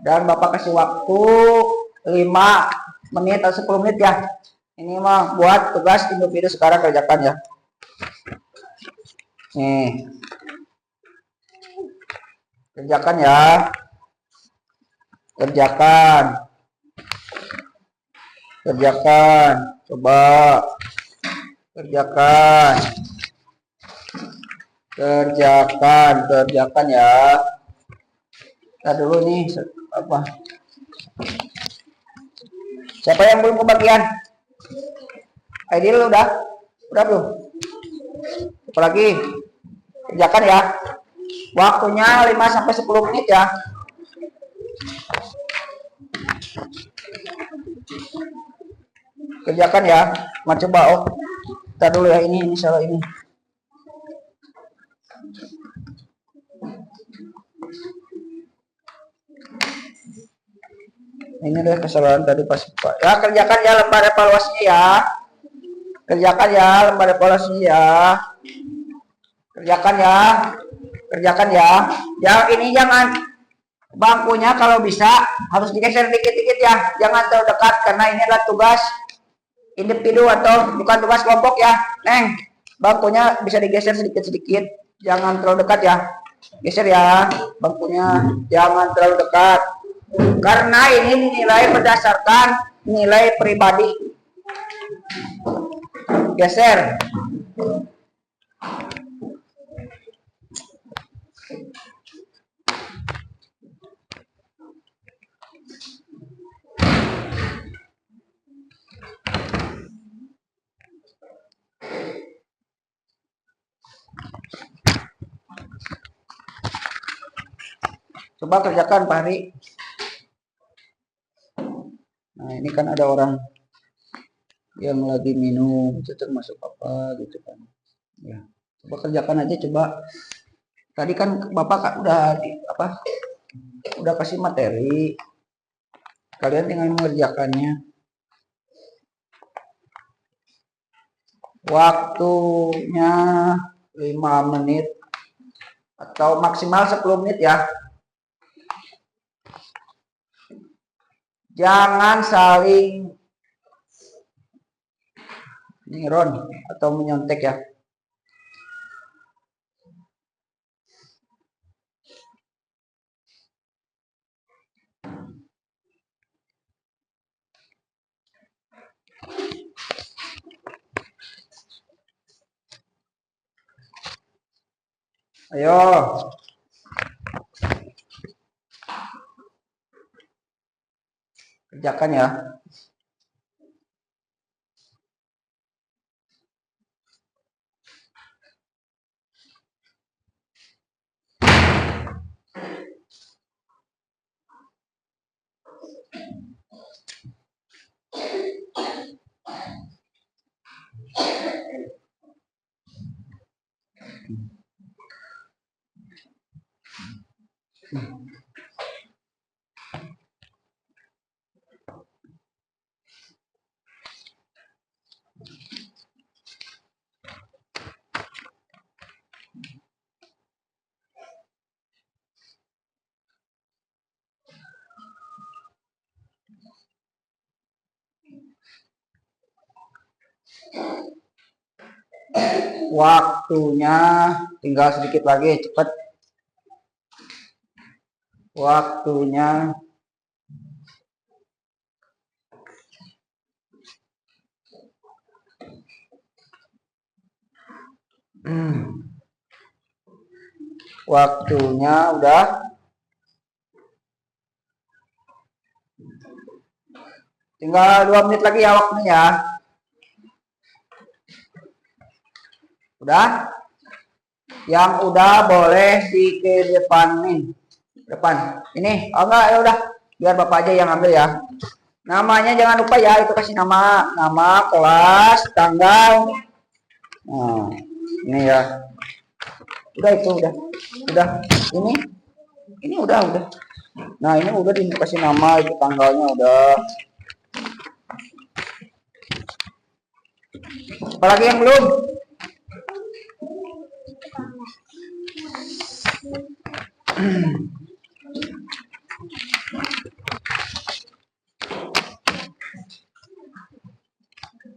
Dan Bapak kasih waktu 5 menit atau 10 menit ya. Ini mah buat tugas individu sekarang kerjakan ya. Nih. Kerjakan ya. Kerjakan. Kerjakan. Coba. Kerjakan. Kerjakan ya. Kita dulu nih apa? Siapa yang belum kebagian? Aidil udah belum? Apalagi kerjakan ya. Waktunya 5 sampai 10 menit ya. Kerjakan ya. Coba kita dulu ya ini salah ini. Ini adalah kesalahan tadi pas ya. Kerjakan ya lembar evaluasinya ya. Kerjakan ya lembar evaluasinya ya. Kerjakan ya. Kerjakan ya. Yang ini jangan bangkunya kalau bisa harus digeser dikit-dikit ya. Jangan terlalu dekat karena ini adalah tugas individu atau bukan tugas kelompok ya. Neng, bangkunya bisa digeser sedikit-sedikit. Jangan terlalu dekat ya. Geser ya bangkunya. Jangan terlalu dekat. Karena ini nilai berdasarkan nilai pribadi. Geser. Coba kerjakan Pak Hari. Nah ini kan ada orang yang lagi minum, itu termasuk apa gitu kan? Ya, coba kerjakan aja coba. Tadi kan Bapak udah udah kasih materi, kalian tinggal mengerjakannya. Waktunya 5 menit atau maksimal 10 menit ya. Jangan saling nyiron atau menyontek ya. Ayo. Kerjakan ya. Waktunya tinggal sedikit lagi, cepat. Waktunya Waktunya udah. Tinggal 2 menit lagi ya waktunya. Udah? Yang udah boleh dikedepanin. Depan. Ini, oh enggak, ya udah. Biar Bapak aja yang ambil ya. Namanya jangan lupa ya, itu kasih nama, kelas, tanggal. Nah, ini ya. Udah itu udah. Ini udah. Nah, ini udah dikasih nama, itu tanggalnya udah. Apalagi yang belum?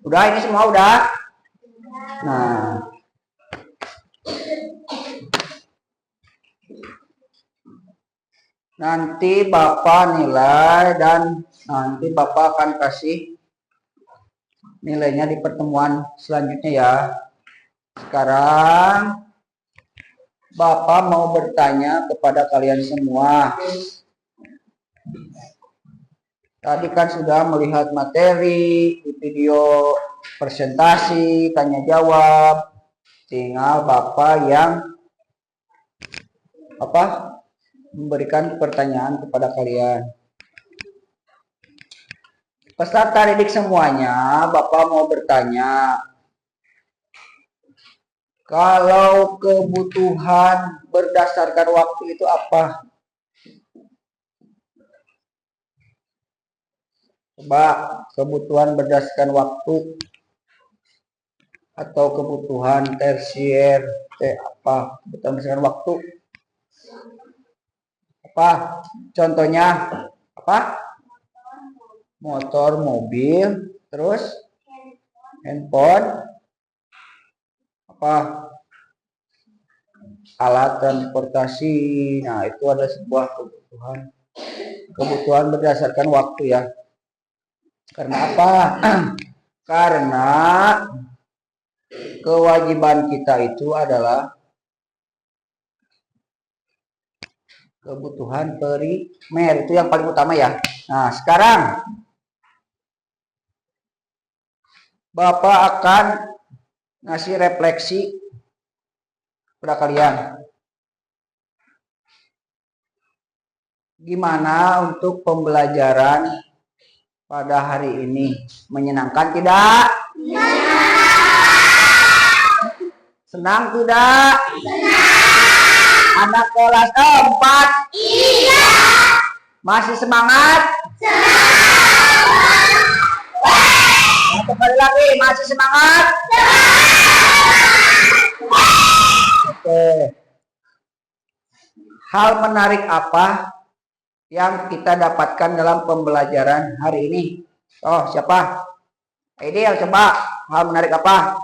Udah, ini semua udah. Nah, nanti Bapak nilai dan nanti Bapak akan kasih nilainya di pertemuan selanjutnya ya. Sekarang Bapak mau bertanya kepada kalian semua. Tadi kan sudah melihat materi di video presentasi, tanya jawab. Tinggal Bapak yang memberikan pertanyaan kepada kalian. Peserta didik semuanya, Bapak mau bertanya. Kalau kebutuhan berdasarkan waktu itu apa? Coba, kebutuhan berdasarkan waktu atau kebutuhan tersier apa? Kebutuhan berdasarkan waktu. Apa? Contohnya apa? Motor, mobil, terus handphone, apa? Alat transportasi. Nah, itu ada sebuah kebutuhan berdasarkan waktu ya. Karena apa? Karena kewajiban kita itu adalah kebutuhan primer, itu yang paling utama ya. Nah, sekarang Bapak akan ngasih refleksi pada kalian. Gimana untuk pembelajaran pada hari ini? Menyenangkan tidak? Senang tidak? Anak kelas 4? Iya. Masih semangat? Sekali lagi, masih semangat? Oke. Hal menarik apa yang kita dapatkan dalam pembelajaran hari ini? Oh, siapa? Ideal, coba. Hal menarik apa?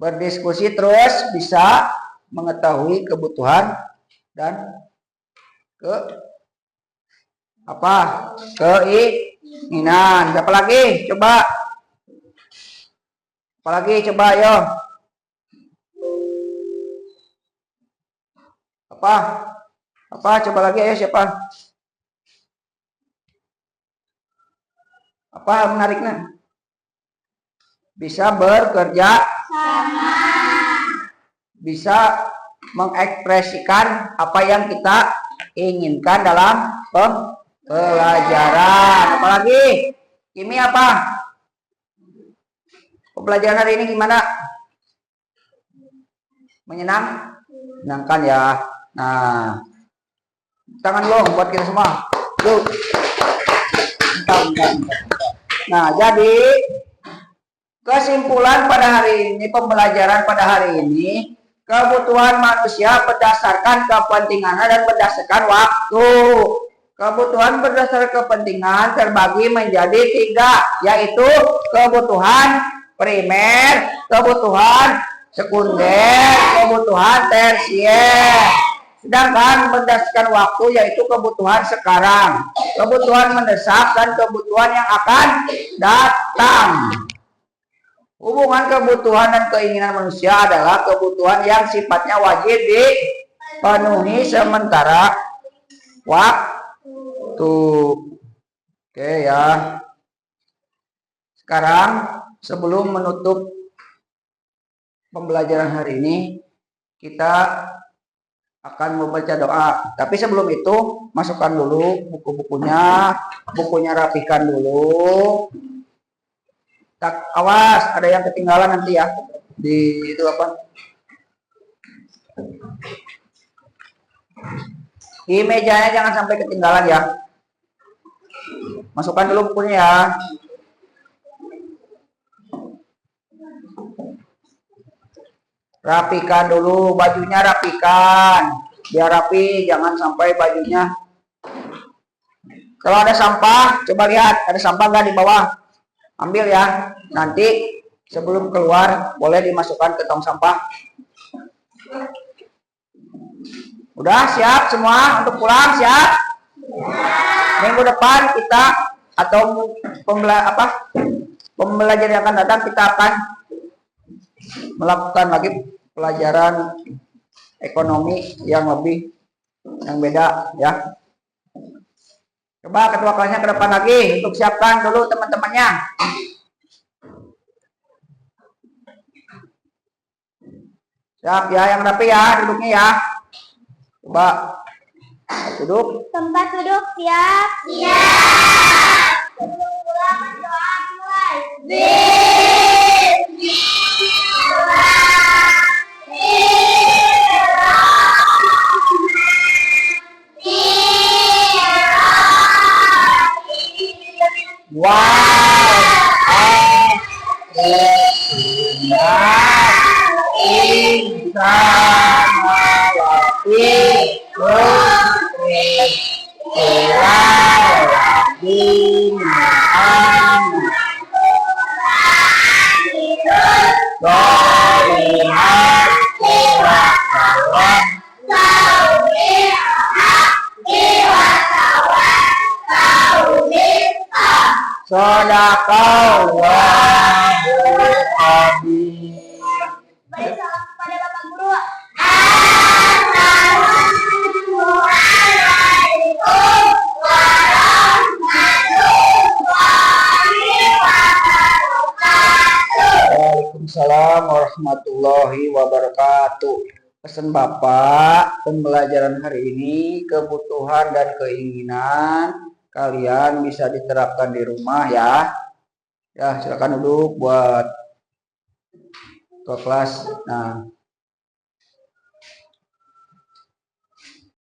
Berdiskusi terus bisa mengetahui kebutuhan dan keinginan. Siapa lagi? Coba. Apalagi coba ayo. Apa coba lagi ayo siapa? Apa hal menariknya? Bisa bekerja sama. Bisa mengekspresikan apa yang kita inginkan dalam pembelajaran. Apalagi? Kimi apa? Pembelajaran hari ini gimana? Menyenangkan ya. Nah, tangan dong buat kita semua. Yuk. Nah, jadi kesimpulan pada hari ini, pembelajaran pada hari ini, kebutuhan manusia berdasarkan kepentingan dan berdasarkan waktu. Kebutuhan berdasarkan kepentingan terbagi menjadi 3, yaitu kebutuhan primer, kebutuhan sekunder, kebutuhan tersier. Sedangkan berdasarkan waktu yaitu kebutuhan sekarang, kebutuhan mendesak dan kebutuhan yang akan datang. Hubungan kebutuhan dan keinginan manusia adalah kebutuhan yang sifatnya wajib dipenuhi sementara waktu. Oke ya. Sekarang sebelum menutup pembelajaran hari ini, kita akan membaca doa. Tapi sebelum itu, masukkan dulu bukunya rapikan dulu. Tak, awas, ada yang ketinggalan nanti ya. Di itu apa? Di mejanya jangan sampai ketinggalan ya. Masukkan dulu bukunya ya. Rapikan dulu bajunya, rapikan biar rapi, jangan sampai bajunya. Kalau ada sampah, coba lihat ada sampah nggak di bawah, ambil ya. Nanti sebelum keluar boleh dimasukkan ke tong sampah. Udah siap semua untuk pulang? Siap? Minggu depan kita atau pembelajaran yang akan datang kita akan melakukan lagi pelajaran ekonomi yang beda ya. Coba ketua kelasnya ke depan lagi untuk siapkan dulu teman-temannya. Siap ya, yang rapi ya, duduknya ya. Coba duduk. Tempat duduk siap. Siap. Sebelum pulang berdoa mulai. Shadaqallahul azim. Baik, salam kepada Bapak Guru. Waalaikumsalam warahmatullahi wabarakatuh. Pesan Bapak, pembelajaran hari ini kebutuhan dan keinginan kalian bisa diterapkan di rumah ya. Ya, silakan duduk buat kelas. Nah,